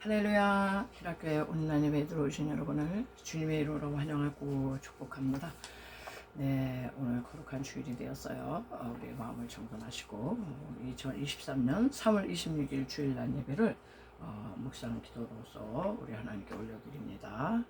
할렐루야. 희락교회 온라인 예배에 들어오신 여러분을 주님의 이름으로 환영하고 축복합니다. 네, 오늘 거룩한 주일이 되었어요. 우리 마음을 정돈하시고 2023년 3월 26일 주일날 예배를 묵상 기도로서 우리 하나님께 올려드립니다.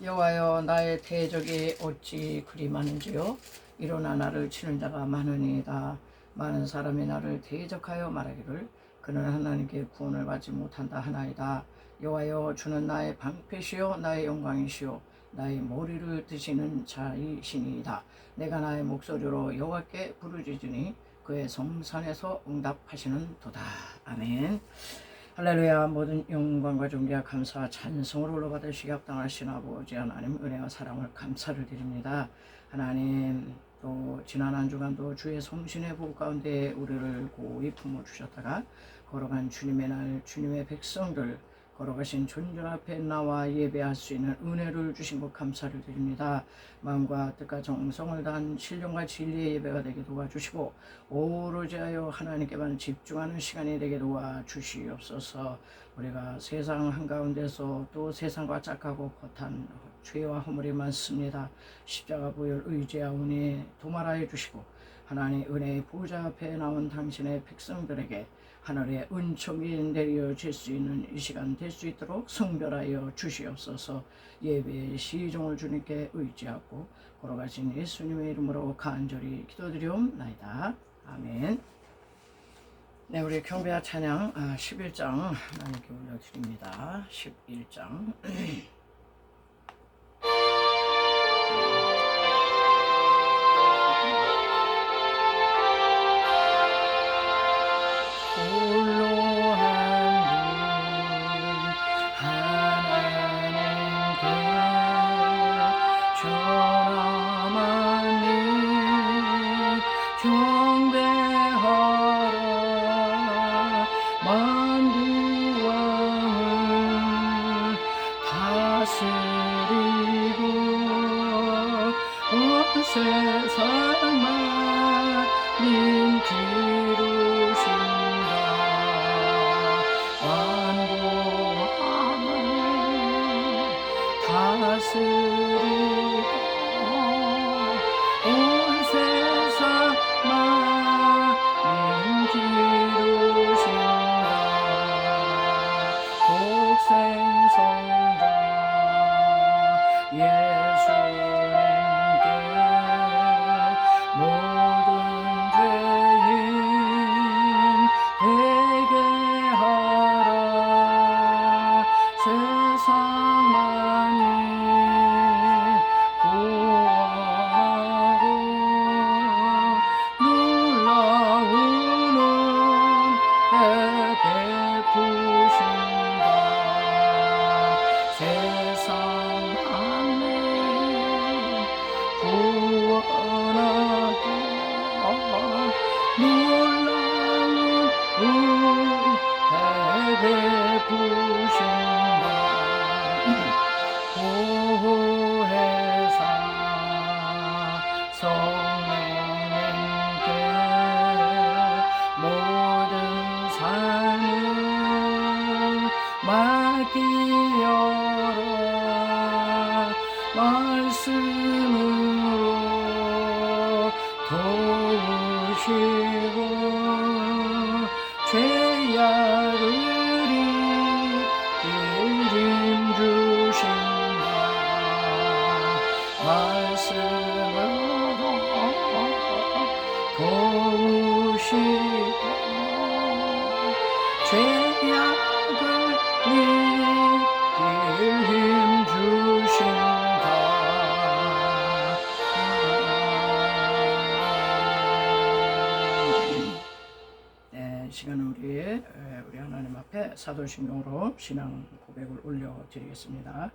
여호와여, 나의 대적이 어찌 그리 많은지요. 일어나 나를 치는 자가 많으니이다. 많은 사람이 나를 대적하여 말하기를 그는 하나님께 구원을 받지 못한다 하나이다. 여호와여, 주는 나의 방패시요 나의 영광이시요 나의 머리를 드시는 자이시니이다. 내가 나의 목소리로 여호와께 부르짖으니 그의 성산에서 응답하시는 도다. 아멘. 할렐루야. 모든 영광과 존귀와 감사와 찬송을 올라받으시기 합당하신 아버지 하나님, 은혜와 사랑을 감사를 드립니다. 하나님, 또 지난 한 주간도 주의 성신의 복 가운데 우리를 고이 품어주셨다가 걸어간 주님의 날, 주님의 백성들 걸어가신 존전 앞에 나와 예배할 수 있는 은혜를 주신 것 감사를 드립니다. 마음과 뜻과 정성을 다한 신령과 진리의 예배가 되게 도와주시고 오로지 하여 하나님께만 집중하는 시간이 되게 도와주시옵소서. 우리가 세상 한가운데서 또 세상과 짝하고 거탄 죄와 허물이 많습니다. 십자가 보혈 의지하오니 도말하여 주시고 하나님 은혜의 보좌 앞에 나온 당신의 백성들에게 하늘의 은총이 내려질 수 있는 이 시간 될 수 있도록 성별하여 주시옵소서. 예배의 시종을 주님께 의지하고 걸어가신 예수님의 이름으로 간절히 기도드리옵나이다. 아멘. 네, 우리 경배와 찬양 11장 하나님께 올려드립니다. 11장 세상만 님 기루신다. 완고함을 다스리고 온 세상만 님 기루신다. 독생성자 예수님께 모든 죄인 회개하라. 세상 만민 구원하고 놀라우는 애 베푸신다. 세상 만민 구원하고 놀라운 은혜 베푸신다. 보혜사 성령님께 모든 삶을 맡기어라. 말씀으로 도우시고 죄악을 이김 주신다. 말씀으로 도우시고 죄악을 이김 주신다. 사도신경으로 신앙 고백을 올려드리겠습니다.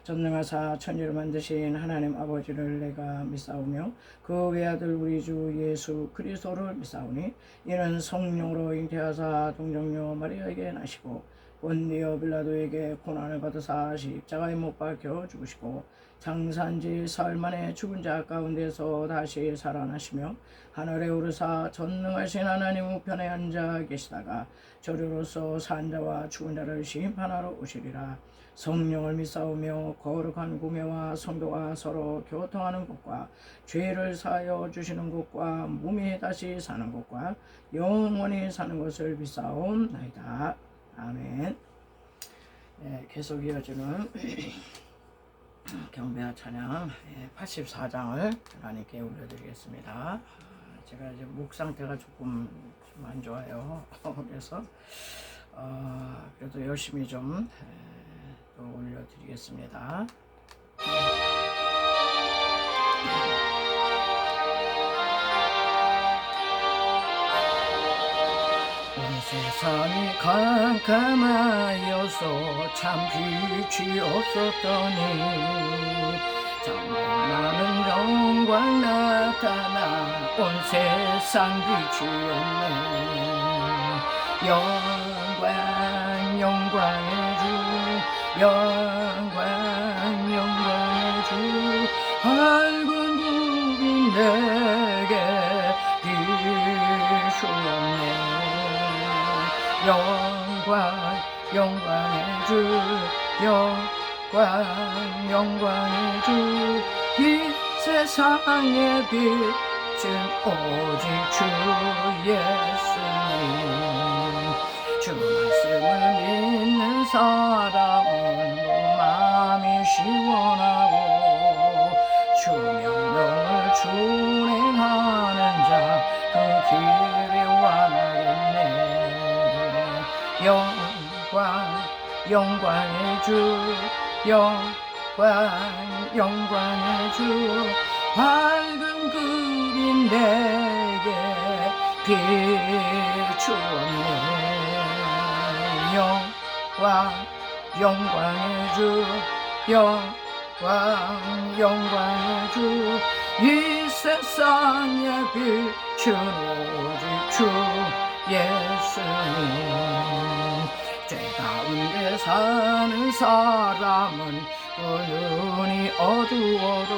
전능하사 천지를 만드신 하나님 아버지를 내가 믿사오며 그 외아들 우리 주 예수 그리스도를 믿사오니 이는 성령으로 잉태하사 동정녀 마리아에게 나시고 본디오 빌라도에게 고난을 받으사 십자가에 못 박혀 죽으시고 장사한지 사흘 만에 죽은 자 가운데서 다시 살아나시며 하늘에 오르사 전능하신 하나님 우편에 앉아 계시다가 저리로서 산 자와 죽은 자를 심판하러 오시리라. 성령을 믿사오며 거룩한 구매와 성도가 서로 교통하는 것과 죄를 사하여 주시는 것과 몸이 다시 사는 것과 영원히 사는 것을 믿사옵나이다. 아멘. 네, 계속 이어지는 경배와 찬양 84장을 하나님께 올려드리겠습니다. 제가 이제 목 상태가 조금 안 좋아요. 그래서 그래도 열심히 좀 또 올려드리겠습니다. 온 세상이 캄캄하여서 참 빛이 없었더니 정말 많은 영광 나타나 온 세상 비추었네. 영광 영광의 주 영광 영광의 주 밝은 구름 내게 비추었네. 영광 영광의 주 영광 영광의 주 이 세상의 빛은 오직 주 예수님. 주 말씀을 믿는 사람은 마음이 시원하고 주 명령을 준행하는 자 그 길에 완하겠네. 영광 영광의 주 영광 영광의 주 밝은 그림 내게 비추었네. 영광 영광의 주 영광 영광의 주 이 세상의 빛은 오직 주 예수님. 죄 가운데 사는 사람은 그 눈이 어두워도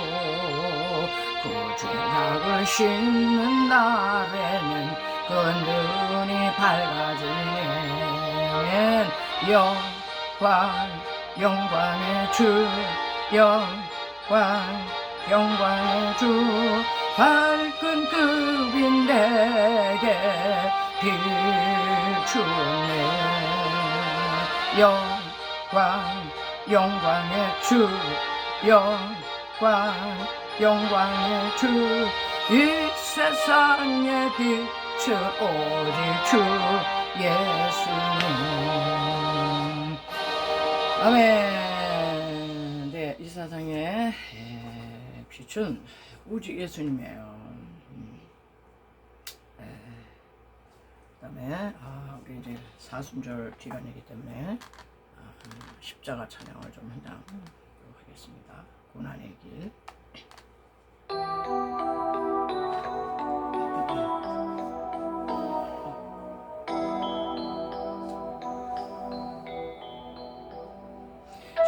그 죄악을 씻는 날에는 그 눈이 밝아지네. 영광 영광의 주 영광 영광의 주 밝은 그빛 내게 비추네. 영광 영광의 주 영광 영광의 주 이 세상의 빛은 오직 주 예수님. 아멘. 네, 이 세상의 빛은 오직 예수님이에요. 그 다음에 우리 이제 사순절 기간이기 때문에 십자가 찬양을 좀 한 장 하겠습니다. 고난의 길.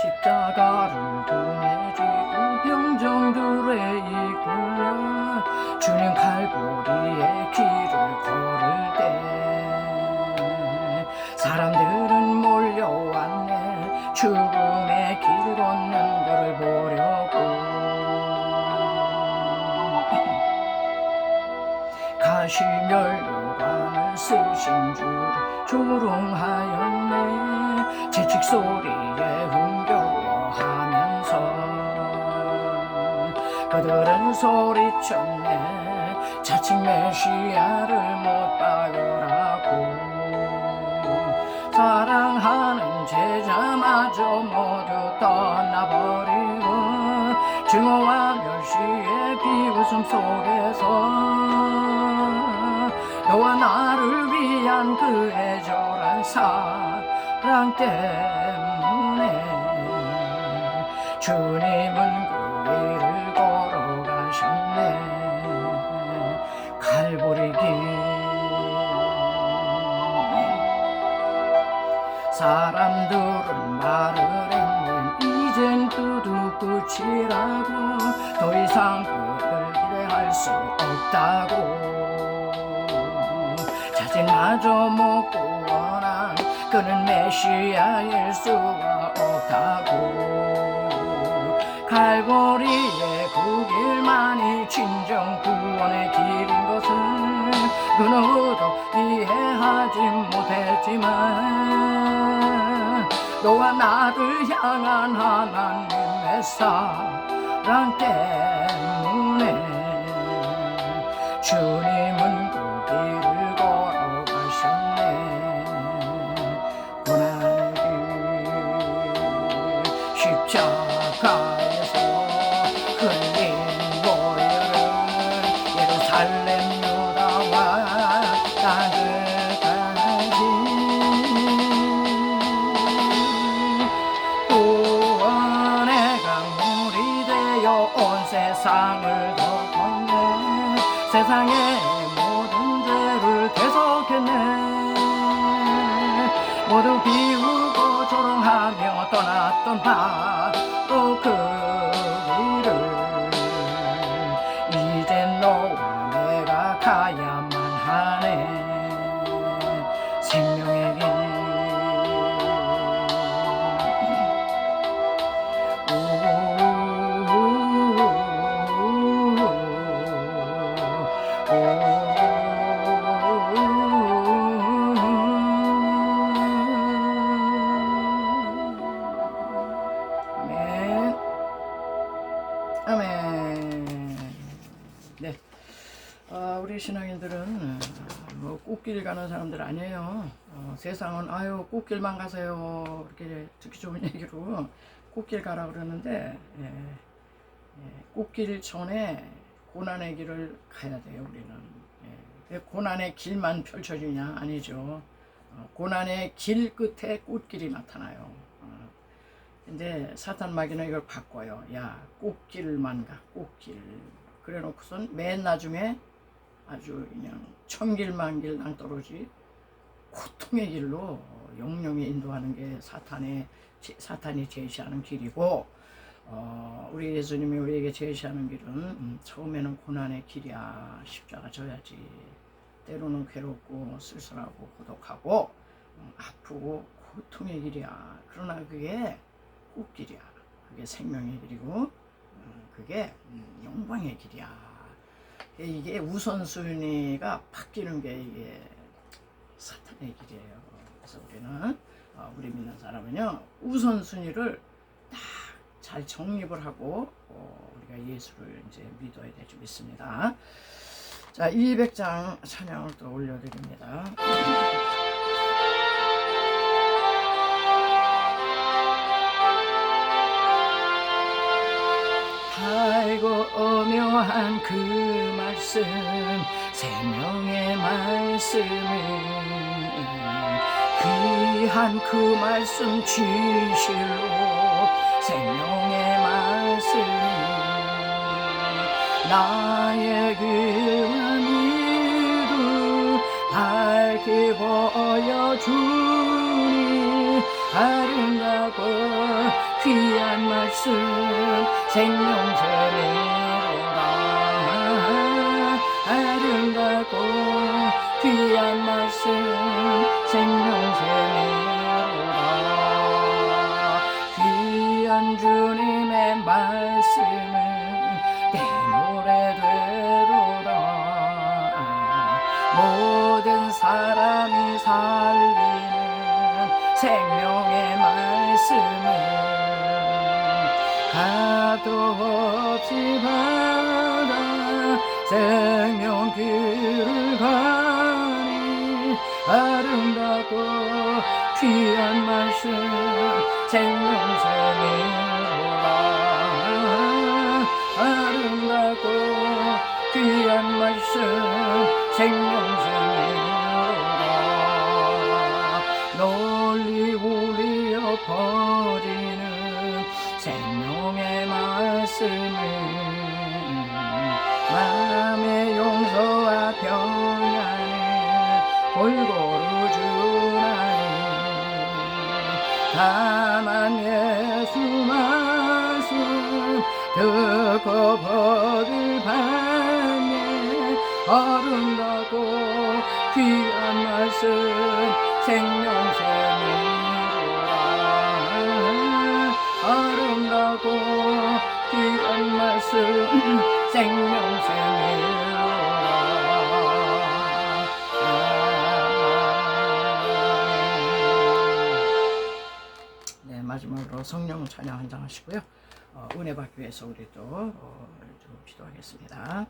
십자가를 등에 지고 병정들에 이끌려 주님 칼보리의 길을 걸을 때 사람들은 몰려왔네. 죽음의 길 걷는 그를 보려고. 가시면류관을 쓰신 줄 조롱하였네. 채찍 소리에 흥겨워하면서 그들은 소리쳤네. 자칭 메시아를 못 박으라고. 사랑하는 제자마저 모두 떠나버리고 증오와 멸시의 비웃음 속에서 너와 나를 위한 그 애절한 사랑 때문에 주님은 그 길을 걸어가셨네. 갈보리 길 사람들은 말을 했네. 이젠 두두 끝이라고, 더 이상 그를 기대할 수 없다고. 자신마저 못 구원한 그는 메시아일 수가 없다고. 갈보리의 그 길만이 진정 구원의 길인 것을 그 누구도 이해하지 못했지만, 너와 나를 향한 하나님의 사랑 때문에 주님은 그 길을 걸어가셨네. 고난의 길 십자가에서 흘린 보혈은 예루살렘 유다와 땅끝까지 구원의 강물이 되어 온 세상을 덮었네. 세상의 모든 죄를 대속했네. 모두 비우고 조롱하며 떠났던 바로 그 길을 이제 너와 내가 가야만 하네. 생명의 길 아멘. 네, 우리 신앙인들은 뭐 꽃길 가는 사람들 아니에요. 세상은 아유 꽃길만 가세요 이렇게 듣기 좋은 얘기로 꽃길 가라 그러는데, 꽃길 전에 고난의 길을 가야 돼요. 우리는 고난의 길만 펼쳐지냐? 아니죠. 고난의 길 끝에 꽃길이 나타나요. 근데 사탄 마귀는 이걸 바꿔요. 야, 꽃길만 가, 꽃길. 그래 놓고선 맨 나중에 아주 그냥 천길만길 낭떠러지 고통의 길로 영영히 인도하는 게 사탄이 제시하는 길이고, 우리 예수님이 우리에게 제시하는 길은 처음에는 고난의 길이야. 십자가 져야지. 때로는 괴롭고 쓸쓸하고 고독하고 아프고 고통의 길이야. 그러나 그게 꽃길이야. 그게 생명의 길이고, 그게 영광의 길이야. 이게 우선순위가 바뀌는 게 이게 사탄의 길이에요. 그래서 우리는 우리 믿는 사람은요, 우선순위를 딱 잘 정립을 하고 우리가 예수를 이제 믿어야 되지 믿습니다. 자, 200장 찬양을 또 올려드립니다. 달고 오묘한 그 말씀, 생명의 말씀은 귀한 그 말씀 진실로 생명의 말씀이 나의 귀한 이루 밝게 보여주니 아름다고 귀한 말씀 생명샘이로다. 아름다고 귀한 말씀 생명샘이로다. 귀한 주님의 말씀은 내 노래 되도다. 모든 사람이 살리는 생명의 말씀은 값도 없이 받아 생명 길을 가니 아름답고 귀한 말씀 생명샘이로다. 아름답고 귀한 말씀 생명샘이로다. 널리 퍼지는 생명의 말씀은 마음의 용서와 평안을 골고루 주나니 다만 예수 말씀 듣고 복을 받네 아름답고 귀한 말씀 생명샘이로라 아름답고 귀한 말씀 생명샘이로라 네, 마지막으로 성령 찬양 한 장 하시고요. 은혜 받기 위해서 우리 또 좀 기도하겠습니다.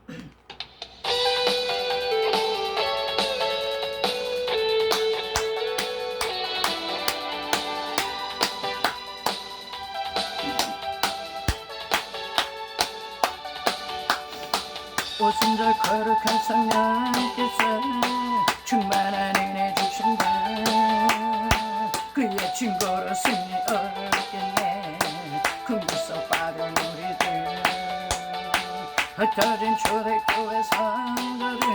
오순절 거룩한 성령께서 충만한 은혜 주신다 그의 증거로 승리 얻겠네 금구석 받은 우리들 흩어진 초대교회 성도들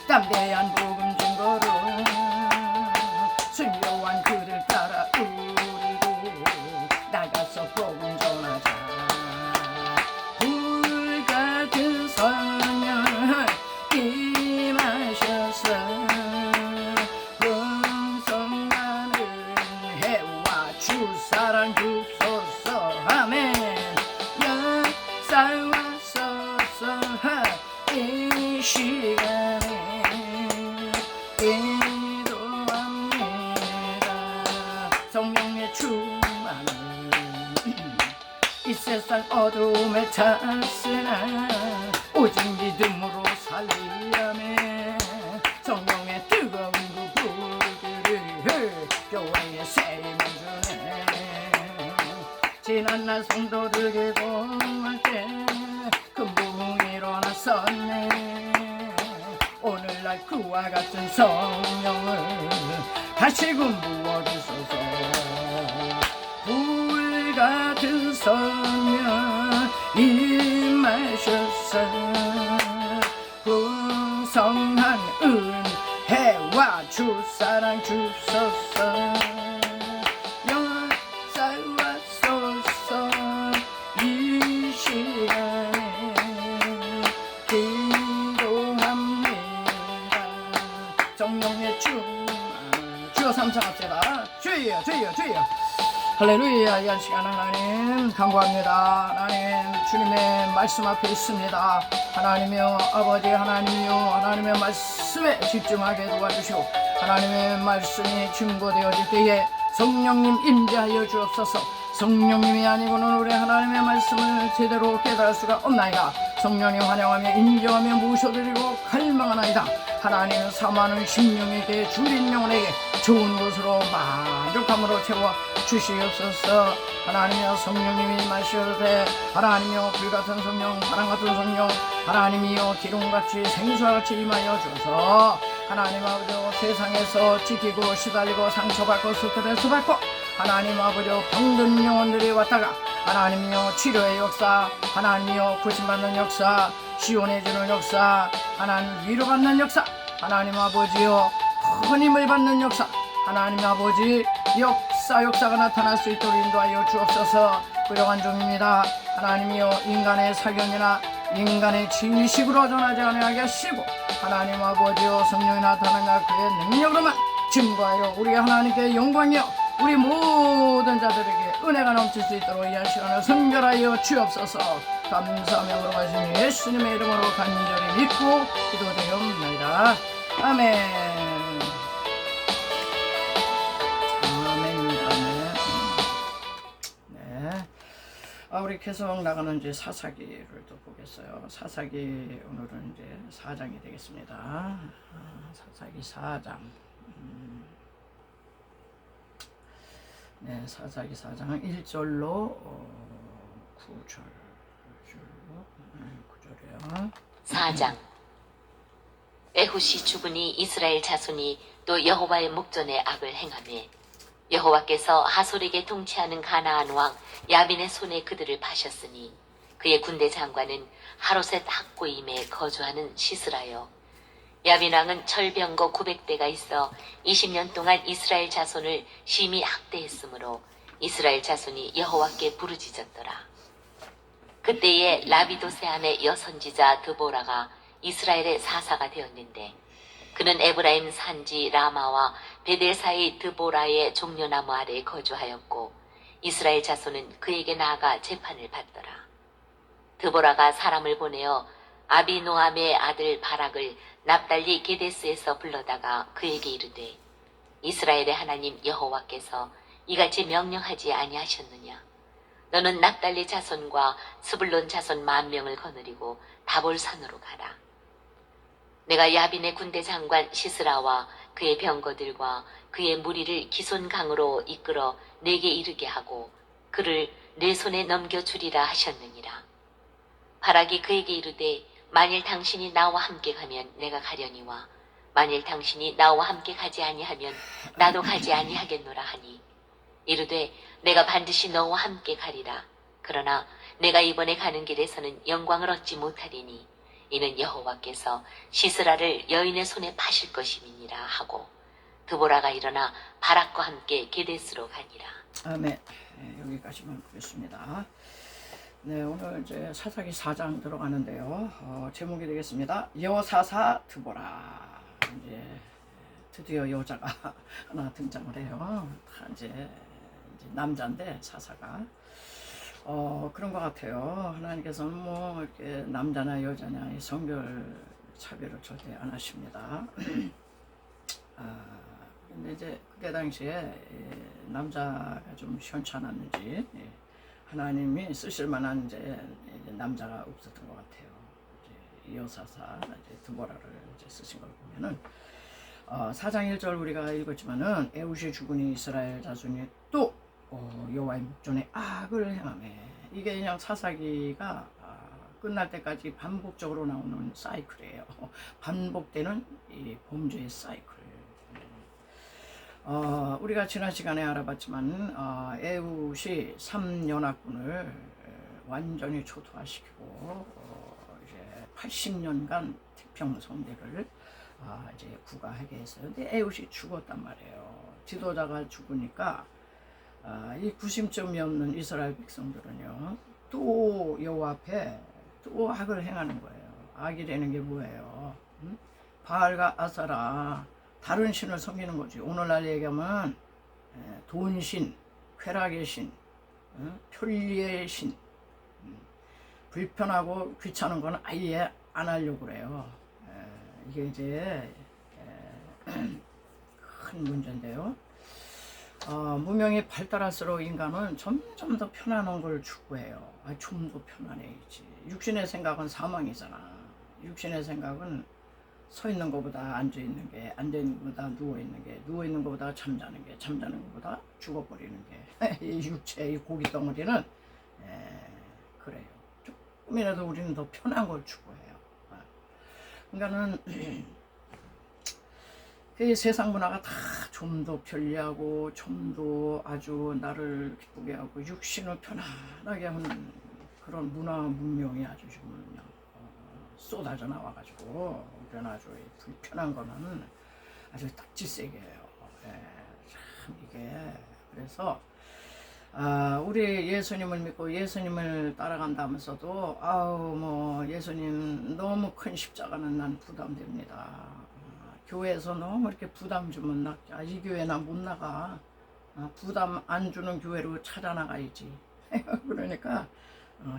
담대한 복음 증거로 순교한 그들 따라 우리도 나가서 복음 전하자 불같은 성령 임하셔서 풍성한 은혜와 주사랑 주소서 아멘 역사하소서 이 시간에 기도합니다 성령의 충만을 이 세상 어둠에 찼으나 오직 믿음으로 살리라며 성령의 뜨거운 그 불들을 교회에 세임을 주네 지난날 성도들 기도할 때 큰 부흥이 일어났었네 오늘날 그와 같은 성령을 다시금 부어주소서 불같은 성령 임하셔서 풍성한 은혜와 주사랑 주소서 역사하소서 이 시간에 기도합니다 성령의 주여 삼창합시다 주여 주여 주여 할렐루야 이 한 시간 하나님 간구합니다 하나님 주님의 말씀 앞에 있습니다 하나님이여 아버지 하나님이여 하나님의 말씀에 집중하게 도와주시고 하나님의 말씀이 증거되어질 때에 성령님 임재하여 주옵소서 성령님이 아니고는 우리 하나님의 말씀을 제대로 깨달을 수가 없나이다 성령님 환영하며 인정하며 모셔드리고 갈망하나이다 하나님은 사모하는 심령에게 주린 영혼에게 좋은 것으로 만족함으로 채워 주시옵소서 하나님이여 성령님이 마셔도 하나님이여 불같은 성령 바람같은 성령 하나님이여 기름같이 생수와 같이 임하여 주소서 하나님 아버지 세상에서 지키고 시달리고 상처받고 스트레스 받고 하나님 아버지 병든 영혼들이 왔다가 하나님이여 치료의 역사 하나님이여 구심받는 역사 시원해지는 역사 하나님 위로받는 역사 하나님 아버지여 큰 힘을 받는 역사 하나님 아버지 역사가 나타날 수 있도록 인도하여 주옵소서 부족한 종입니다 하나님이여 인간의 사견이나 인간의 지식으로 전하지 않게 하시고 하나님 아버지여 성령이 나타나는 그의 능력으로만 증거하여 우리 하나님께 영광이여 우리 모든 자들에게 은혜가 넘칠 수 있도록 이 한 시간을 선결하여 주옵소서 감사하며 걸어가신 예수님의 이름으로 간절히 믿고 기도드리옵나이다 아멘 우리 계속 나가는 이제 사사기를 또 보겠어요. 사사기 오늘은 이제 4장이 되겠습니다. 사사기 4장. 네, 사사기 4장 1절로 9절이요. 4장. 에훗이 죽으니 이스라엘 자손이 또 여호와의 목전에 악을 행하매 여호와께서 하솔에게 통치하는 가나안 왕 야빈의 손에 그들을 파셨으니 그의 군대 장관은 하롯셋 학고임에 거주하는 시스라요. 야빈 왕은 철병거 900대가 있어 20년 동안 이스라엘 자손을 심히 학대했으므로 이스라엘 자손이 여호와께 부르짖었더라. 그때에 라비도세 아내 여선지자 드보라가 이스라엘의 사사가 되었는데 그는 에브라임 산지 라마와 베델 사이 드보라의 종려나무 아래에 거주하였고 이스라엘 자손은 그에게 나아가 재판을 받더라. 드보라가 사람을 보내어 아비노함의 아들 바락을 납달리 게데스에서 불러다가 그에게 이르되 이스라엘의 하나님 여호와께서 이같이 명령하지 아니하셨느냐. 너는 납달리 자손과 스불론 자손 10,000명을 거느리고 다볼산으로 가라. 내가 야빈의 군대 장관 시스라와 그의 병거들과 그의 무리를 기손강으로 이끌어 내게 이르게 하고 그를 내 손에 넘겨주리라 하셨느니라. 바락이 그에게 이르되 만일 당신이 나와 함께 가면 내가 가려니와 만일 당신이 나와 함께 가지 아니하면 나도 가지 아니하겠노라 하니 이르되 내가 반드시 너와 함께 가리라. 그러나 내가 이번에 가는 길에서는 영광을 얻지 못하리니 이는 여호와께서 시스라를 여인의 손에 파실 것임이니라 하고 드보라가 일어나 바락과 함께 게데스로 가니라. 아멘. 네, 여기까지만 보겠습니다. 네, 오늘 이제 사사기 4장 들어가는데요. 제목이 되겠습니다. 여사사 드보라. 이제 드디어 여자가 하나 등장을 해요. 다 이제 남자인데 사사가 그런 것 같아요. 하나님께서는 뭐 이렇게 남자나 여자냐 이 성별 차별을 절대 안 하십니다. 근데 이제 그때 당시에 남자가 좀 시원찮았는지 하나님이 쓰실 만한 이제 남자가 없었던 것 같아요. 이제 여사사 이제 드보라를 이제 쓰신 걸 보면은 4장 1절 우리가 읽었지만은 에웃이 죽으니 이스라엘 자손이 또 여호와의 목전에 악을 행하매. 이게 그냥 사사기가 끝날 때까지 반복적으로 나오는 사이클이에요. 반복되는 이 범죄의 사이클. 우리가 지난 시간에 알아봤지만 에웃이 3연합군을 완전히 초토화시키고 이제 80년간 태평성대를 이제 구가하게 했어요. 근데 에웃이 죽었단 말이에요. 지도자가 죽으니까 이 구심점이 없는 이스라엘 백성들은요 또 여호와 앞에 또 악을 행하는 거예요. 악이라는 게 뭐예요? 바알과 아사라 다른 신을 섬기는 거지. 오늘날 얘기하면 돈신, 쾌락의 신, 편리의 신, 불편하고 귀찮은 건 아예 안 하려고 그래요. 이게 이제 큰 문제인데요. 문명이 발달할수록 인간은 점점 더 편안한 걸 추구해요. 좀 더 편안해야지. 육신의 생각은 사망이잖아. 육신의 생각은 서 있는 것보다 앉아 있는 게, 앉아 있는 것보다 누워 있는 게, 누워 있는 것보다 잠자는 게, 잠자는 것보다 죽어버리는 게. 이 육체, 이 고기 덩어리는 그래요. 조금이라도 우리는 더 편한 걸 추구해요. 그러니까는 이 세상 문화가 다 좀 더 편리하고 좀 더 아주 나를 기쁘게 하고 육신을 편안하게 하는 그런 문화 문명이 아주 지금 그냥 쏟아져 나와가지고 우리는 아주 불편한 거는 아주 딱지세게 해요. 참 이게 그래서 우리 예수님을 믿고 예수님을 따라간다면서도 뭐 예수님 너무 큰 십자가는 난 부담됩니다. 교회에서 너무 이렇게 부담 주면 이 교회 나 못 나가. 부담 안 주는 교회로 찾아 나가야지. 그러니까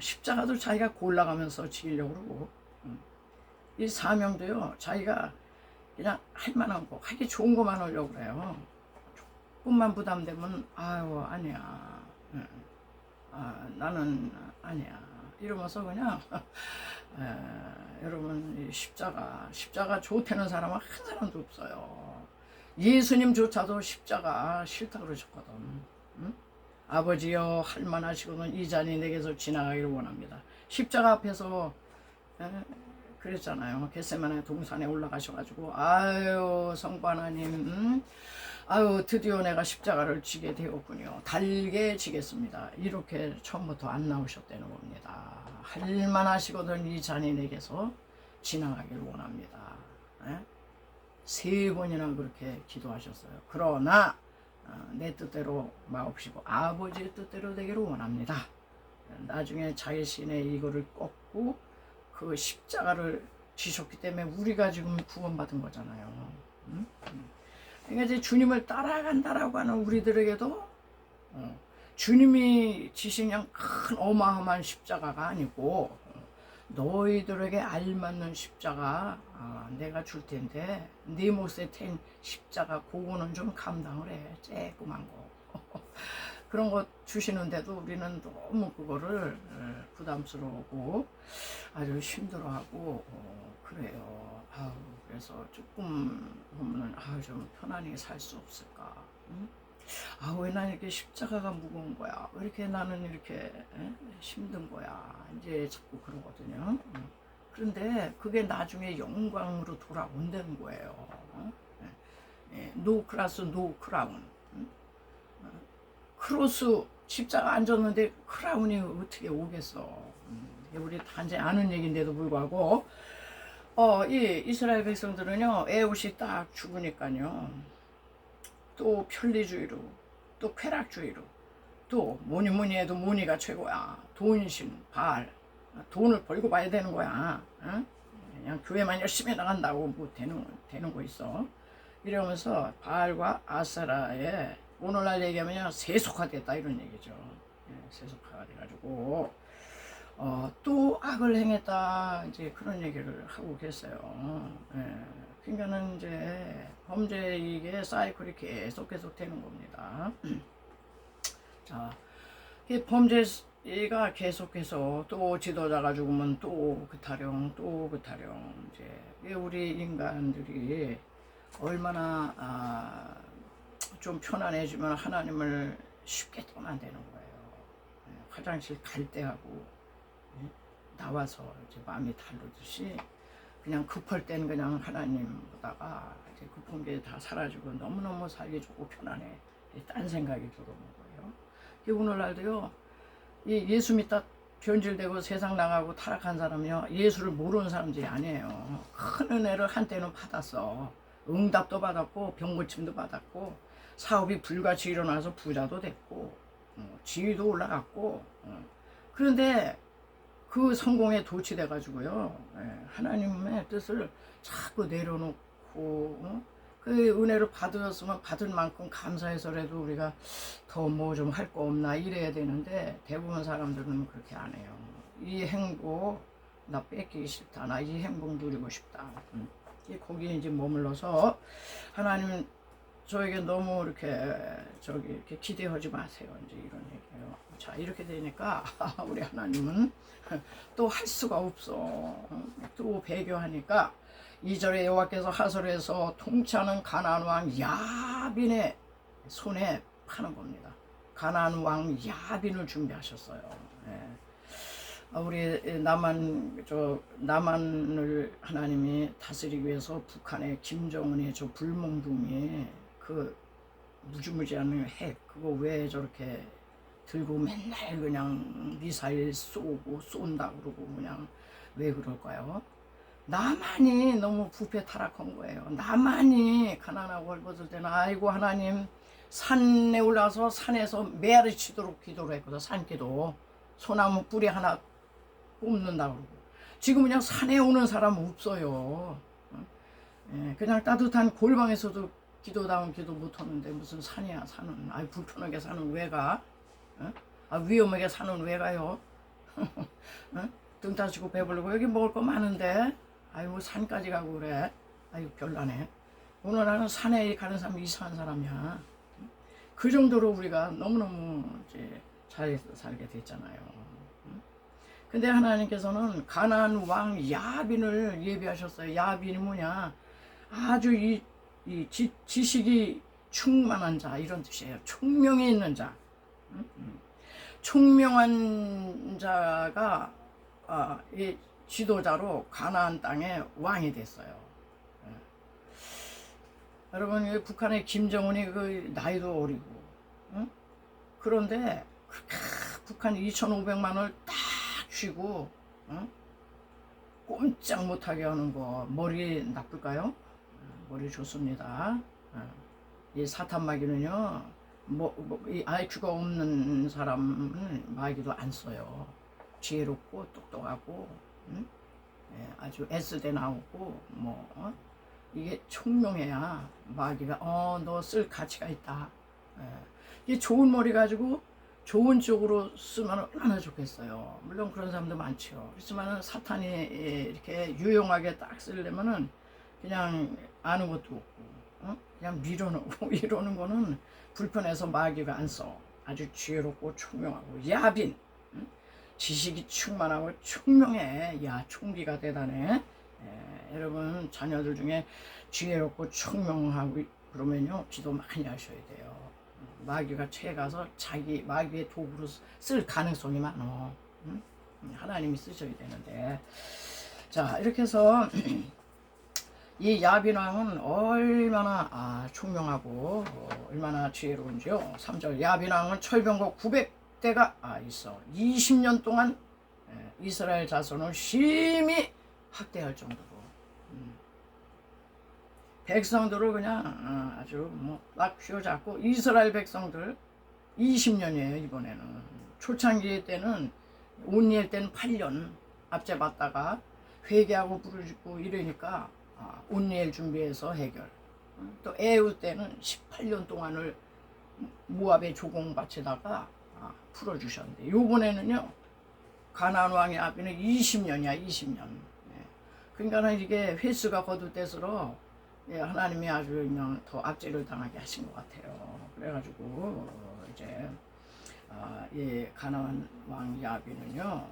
십자가도 자기가 골라가면서 지으려고 그러고 이 사명도요 자기가 그냥 할 만한 거 하기 좋은 거만 하려고 그래요. 조금만 부담되면 아니야. 나는 아니야. 이러면서 그냥 여러분 십자가 좋다는 사람은 한 사람도 없어요. 예수님조차도 십자가 싫다 그러셨거든. 응? 아버지여 할만하시고는 이 잔이 내게서 지나가기를 원합니다. 십자가 앞에서 그랬잖아요. 겟세마네 동산에 올라가셔가지고 아유 성부 하나님 아유, 드디어 내가 십자가를 지게 되었군요. 달게 지겠습니다. 이렇게 처음부터 안 나오셨다는 겁니다. 할만하시거든 이 잔인에게서 지나가길 원합니다. 예? 3번이나 그렇게 기도하셨어요. 그러나 내 뜻대로 마옵시고 아버지의 뜻대로 되기를 원합니다. 나중에 자신의 이거를 꺾고 그 십자가를 지셨기 때문에 우리가 지금 구원받은 거잖아요. 응? 그러니까 이제 주님을 따라간다라고 하는 우리들에게도 주님이 지신 그냥 큰 어마어마한 십자가가 아니고 너희들에게 알맞는 십자가 내가 줄 텐데 네 못에 텐 십자가 그거는 좀 감당을 해. 쬐끄만 거. 그런 거 주시는데도 우리는 너무 그거를 부담스러워하고 아주 힘들어하고 그래요. 그래서 조금 보면은 좀 편안히 살 수 없을까? 응? 왜 난 이렇게 십자가가 무거운 거야? 왜 이렇게 나는 이렇게 힘든 거야? 이제 자꾸 그러거든요. 그런데 그게 나중에 영광으로 돌아온다는 거예요. 노 크라스 노 크라운. 크로스 십자가 안 졌는데 크라운이 어떻게 오겠어? 우리 단지 아는 얘기인데도 불구하고 이 이스라엘 백성들은요 에웃이 딱 죽으니까요 또 편리주의로 또 쾌락주의로 또 뭐니 해도 뭐니가 최고야. 돈신 발 돈을 벌고 봐야 되는 거야. 응? 그냥 교회만 열심히 나간다고 뭐 되는 거 있어. 이러면서 바알과 아세라의 오늘날 얘기하면 세속화됐다 이런 얘기죠. 세속화가 돼가지고 또 악을 행했다 이제 그런 얘기를 하고 계세요. 그러니까는 이제 범죄 이게 사이클이 계속 되는 겁니다. 자, 이 범죄가 계속해서 또 지도자가 죽으면 또 그 타령 또 그 타령 이제 우리 인간들이 얼마나 좀 편안해지면 하나님을 쉽게 떠난다는 거예요. 화장실 갈 때 하고 나와서 이제 마음이 다르듯이 그냥 급할 땐 그냥 하나님 보다가 이제 급한 게 다 사라지고 너무너무 살기 좋고 편안해. 딴 생각이 들어오는 거예요. 오늘날도요, 이 예수 믿다 변질되고 세상 나가고 타락한 사람이요, 예수를 모르는 사람들이 아니에요. 큰 은혜를 한때는 받았어. 응답도 받았고, 병고침도 받았고, 사업이 불같이 일어나서 부자도 됐고, 지위도 올라갔고, 그런데 그 성공에 도취돼 가지고요 하나님의 뜻을 자꾸 내려놓고 그 은혜를 받으셨으면 받은 만큼 감사해서라도 우리가 더 뭐 좀 할 거 없나 이래야 되는데 대부분 사람들은 그렇게 안 해요. 이 행복 나 뺏기기 싫다. 나 이 행복 누리고 싶다. 거기에 이제 머물러서 하나님 저에게 너무 이렇게 기대하지 마세요. 이제 이런 얘기예요. 자, 이렇게 되니까 우리 하나님은 또 할 수가 없어. 또 배교하니까 2절에 여호와께서 하솔에서 통치하는 가나안 왕 야빈의 손에 파는 겁니다. 가나안 왕 야빈을 준비하셨어요. 우리 남한을 하나님이 다스리기 위해서 북한의 김정은의 저 불멍둥이 그 무지무지한 핵 그거 왜 저렇게 들고 맨날 그냥 미사일 쏘고 쏜다 그러고 그냥 왜 그럴까요? 나만이 너무 부패 타락한 거예요. 나만이 가난하고 헐벗을 때는 아이고 하나님 산에 올라서 산에서 메아리 치도록 기도를 했거든. 산기도 소나무 뿌리 하나 뽑는다 그러고 지금 그냥 산에 오는 사람 없어요. 그냥 따뜻한 골방에서도 기도다운 기도 못하는데 무슨 산이야. 산은 불편하게 사는 왜 가? 위험하게 사는 왜 가요? 등 따시고 배부르고 여기 먹을 거 많은데 산까지 가고 그래. 별나네. 오늘 나는 산에 가는 사람이 이상한 사람이야. 그 정도로 우리가 너무너무 이제 잘 살게 됐잖아요. 근데 하나님께서는 가나안 왕 야빈을 예비하셨어요. 야빈이 뭐냐? 아주 이 지식이 충만한 자 이런 뜻이에요. 총명이 있는 자. 총명한 자가 이 지도자로 가나안 땅의 왕이 됐어요. 여러분 이 북한의 김정은이 그 나이도 어리고, 응? 그런데 북한 2,500만 원을 딱 쥐고, 응? 꼼짝 못하게 하는 거 머리 나쁠까요? 머리 좋습니다. 이 사탄 마귀는요, 이 IQ가 없는 사람은 마귀도 안 써요. 지혜롭고 똑똑하고, 응? 예, 아주 S대 나오고 이게 총명해야 마귀가 너 쓸 가치가 있다. 예, 이게 좋은 머리 가지고 좋은 쪽으로 쓰면 얼마나 좋겠어요. 물론 그런 사람도 많죠. 그렇지만 사탄이 이렇게 유용하게 딱 쓰려면은 그냥 아는 것도 없고, 그냥 밀어넣고 이러는 거는 불편해서 마귀가 안 써. 아주 지혜롭고 총명하고 야빈, 지식이 충만하고 총명해. 야, 총기가 대단해. 여러분 자녀들 중에 지혜롭고 총명하고 그러면요, 기도 많이 하셔야 돼요. 마귀가 채 가서 자기 마귀의 도구로 쓸 가능성이 많어. 하나님이 쓰셔야 되는데. 자, 이렇게 해서 이 야빈왕은 얼마나 총명하고 얼마나 지혜로운지요. 3절 야빈왕은 철병거 900대가 있어 20년 동안 이스라엘 자손을 심히 학대할 정도로 백성들을 그냥 아주 딱 휘어잡고, 이스라엘 백성들 20년이에요 이번에는. 초창기 때는 온니엘 때는 8년 압제받다가 회개하고 부르짖고 이러니까 온니엘 준비해서 해결. 또 에우 때는 18년 동안을 모압에 조공바치다가 풀어주셨는데, 요번에는요 가나안 왕의 아비는 20년이야 20년. 그러니까 이게 횟수가 거듭될수록 하나님이 아주 그냥 더 압제를 당하게 하신 것 같아요. 그래가지고 이제 이 가나안 왕 야비는요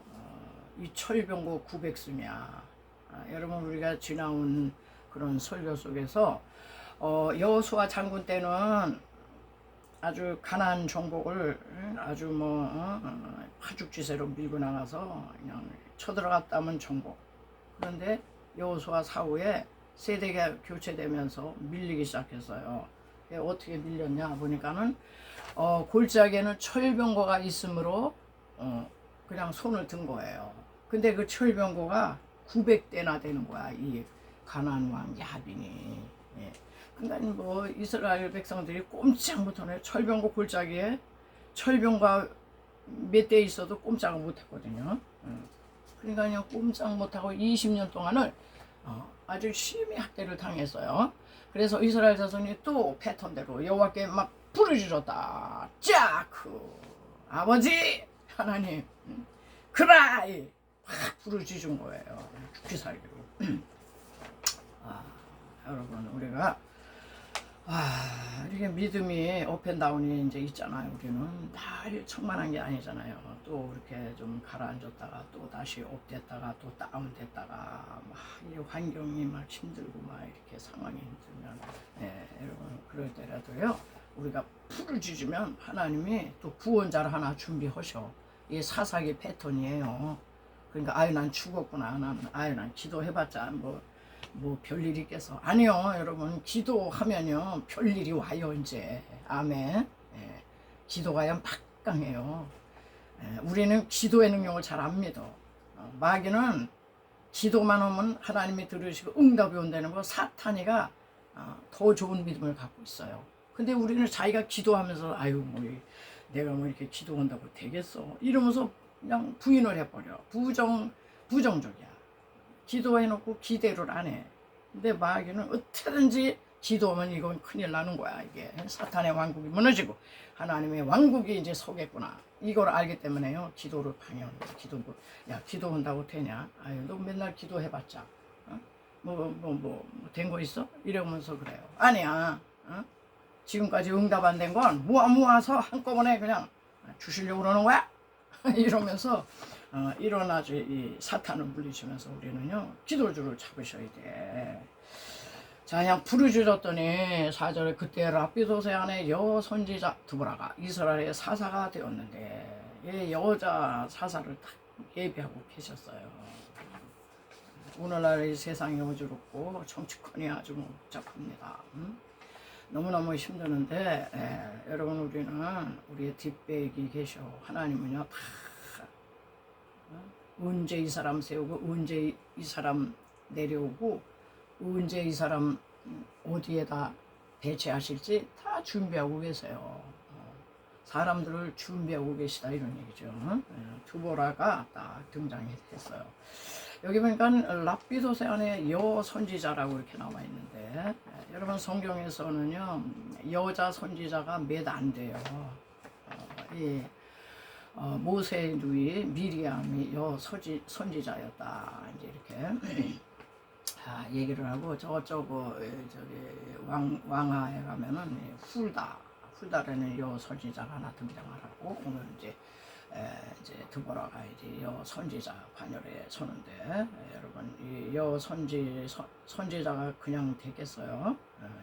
이 철병거 900수냐. 여러분 우리가 지나온 그런 설교 속에서 여호수아 장군 때는 아주 가나안 정복을 아주 파죽지세로 밀고 나가서 그냥 쳐들어갔다면 정복. 그런데 여호수아 사후에 세대가 교체되면서 밀리기 시작했어요. 어떻게 밀렸냐 보니까는 골짜기에는 철병거가 있으므로 그냥 손을 든 거예요. 근데 그 철병거가 900대나 되는 거야, 이 가나안 왕 야빈이. 그러니까 이스라엘 백성들이 꼼짝 못하네. 철병거 골짜기에 철병과 몇 대 있어도 꼼짝을 못했거든요. 그러니까 그냥 꼼짝 못하고 20년 동안을 아주 심히 학대를 당했어요. 그래서 이스라엘 자손이 또 패턴대로 여호와께 막 부르짖었다. 짜크 아버지 하나님 그라이 막 부르짖은 거예요. 죽기 살기로. 여러분 우리가 이렇게 믿음이 업앤다운이 이제 있잖아요. 우리는 날 충만한 게 아니잖아요. 또 이렇게 좀 가라앉았다가 또 다시 업됐다가 또 다운됐다가 이 환경이 막 힘들고 막 이렇게 상황이 힘들면 여러분 그럴 때라도요 우리가 부르짖으면 하나님이 또 구원자를 하나 준비하셔. 이게 사사기 패턴이에요. 그러니까 난 죽었구나. 난 기도해봤자 뭐 별일이 있겠어. 아니요 여러분, 기도하면요 별일이 와요 이제. 아멘. 기도가 막강해요. 우리는 기도의 능력을 잘 안 믿어. 마귀는 기도만 하면 하나님이 들으시고 응답이 온다는 거, 사탄이가 더 좋은 믿음을 갖고 있어요. 근데 우리는 자기가 기도하면서 내가 이렇게 기도한다고 되겠어 이러면서 그냥 부인을 해버려. 부정적이야. 기도해놓고 기대를 안 해. 근데 마귀는 어떻게든지 기도하면 이건 큰일 나는 거야. 이게 사탄의 왕국이 무너지고 하나님의 왕국이 이제 서겠구나. 이걸 알기 때문에요 기도를 방해하는 거야. 기도한다고 되냐? 너 맨날 기도해봤자 된 거 있어? 이러면서 그래요. 아니야. 지금까지 응답 안 된 건 모아서 한꺼번에 그냥 주시려고 그러는 거야? 이러면서 일어나지 이 사탄을 물리치면서 우리는요 기도주를 잡으셔야 돼. 자, 그냥 부르짖었더니 4절에 그때 라피도세 안에 여선지자 드보라가 이스라엘의 사사가 되었는데, 이 여자 사사를 딱 예비하고 계셨어요. 오늘날 이 세상이 어지럽고 정치권이 아주 복잡합니다. 너무너무 힘드는데 여러분 우리는 우리의 뒷백이 계셔. 하나님은요 다 언제 이 사람 세우고 언제 이 사람 내려오고 언제 이 사람 어디에다 배치하실지 다 준비하고 계세요. 사람들을 준비하고 계시다 이런 얘기죠. 두보라가 딱 등장했어요. 여기 보니까 랍비도세 안에 여선지자라고 이렇게 나와 있는데 여러분 성경에서는요 여자 선지자가 몇 안 돼요. 모세의 누이 미리암이 선지자였다 이제 이렇게 얘기를 하고 저기 왕하에 가면은 훌다라는 여 선지자가 하나 등장을 하고 오늘 이제 드보라가 이제 여 선지자 반열에 서는데 여러분 이 여 선지자가 그냥 되겠어요?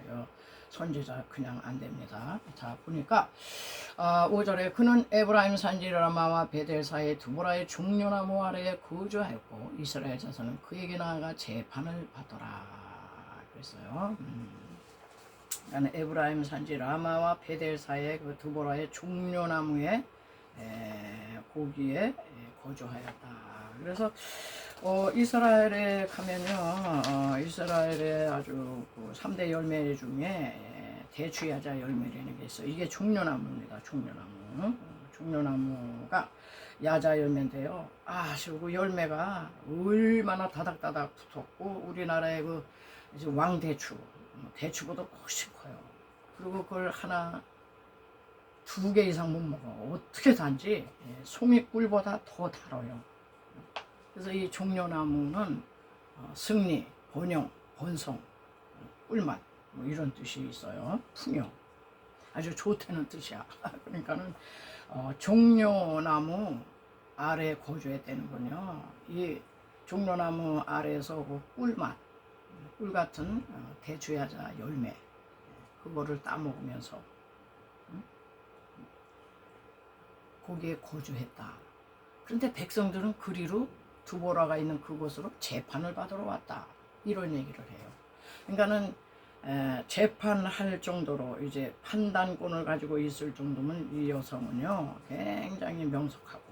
여 선지자 그냥 안 됩니다. 자 보니까 5절에 그는 에브라임 산지 라마와 베델 사이에 드보라의 종려나무 아래에 거주하였고 이스라엘 자손은 그에게 나아가 재판을 받더라 그랬어요. 나는 에브라임 산지 라마와 베델 사이에 그 드보라의 종려나무에 거기에 거주하였다. 그래서 이스라엘에 가면요 이스라엘의 아주 그 3대 열매 중에 대추야자 열매라는 게 있어요. 이게 종려나무입니다. 종려나무가 야자 열매인데요. 그 열매가 얼마나 다닥다닥 붙었고 우리나라의 그 대추보다 훨씬 커요. 그리고 그걸 하나 2개 이상 못 먹어. 어떻게 단지 송이꿀보다 더 달아요. 그래서 이 종려나무는 승리, 번영, 번성, 꿀맛 뭐 이런 뜻이 있어요. 풍요. 아주 좋다는 뜻이야. 그러니까는 종려나무 아래에 거주했다는군요. 이 종려나무 아래에서 그 꿀맛, 꿀 같은 대추야자 열매 그거를 따먹으면서 거기에 거주했다. 그런데 백성들은 그리로 두보라가 있는 그곳으로 재판을 받으러 왔다. 이런 얘기를 해요. 그러니까는 재판할 정도로 이제 판단권을 가지고 있을 정도면 이 여성은요 굉장히 명석하고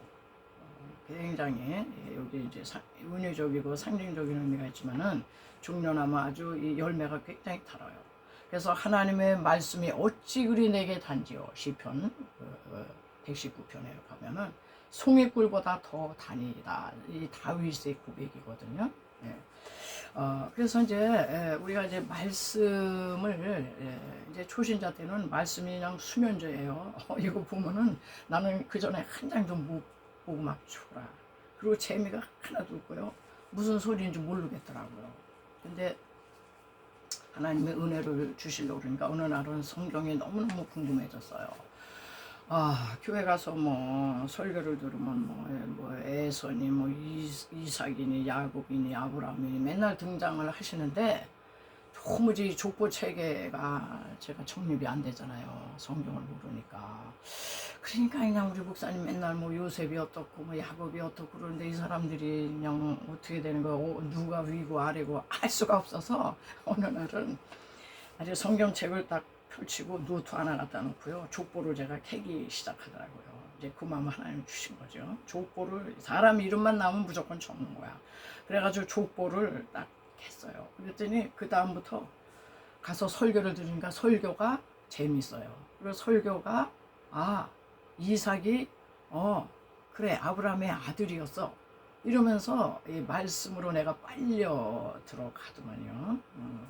굉장히 여기 이제 은유적이고 상징적인 의미가 있지만은 종려나무 아주 이 열매가 굉장히 달아요. 그래서 하나님의 말씀이 어찌 그리 내게 단지요 시편 119편에 가면은 송이꿀보다 더 단이다. 이 다윗의 고백이거든요. 그래서 이제 우리가 이제 말씀을 이제 초신자 때는 말씀이 그냥 수면제예요. 이거 보면은 나는 그 전에 한 장도 못 보고 막 죽어라. 그리고 재미가 하나도 없고요. 무슨 소리인지 모르겠더라고요. 근데 하나님의 은혜를 주시려고 그러니까 어느 날은 성경이 너무너무 궁금해졌어요. 교회 가서 뭐 설교를 들으면 뭐 에서니 뭐 이삭이니 야곱이니 아브라함이니 맨날 등장을 하시는데 도무지 족보 체계가 제가 정립이 안 되잖아요. 성경을 모르니까. 그러니까 그냥 우리 목사님 맨날 뭐 요셉이 어떻고 뭐 야곱이 어떻고 그러는데 이 사람들이 그냥 어떻게 되는 거 누가 위고 아래고 알 수가 없어서 어느 날은 아주 성경책을 딱 펼치고 노트 하나 갖다 놓고요. 족보를 제가 캐기 시작하더라고요. 이제 그 마음 하나님 주신 거죠. 족보를 사람 이름만 나오면 무조건 적는 거야. 그래가지고 족보를 딱 했어요. 그랬더니 그 다음부터 가서 설교를 들으니까 설교가 재밌어요. 그리고 설교가 이삭이 그래 아브라함의 아들이었어. 이러면서 이 말씀으로 내가 빨려 들어가더만요.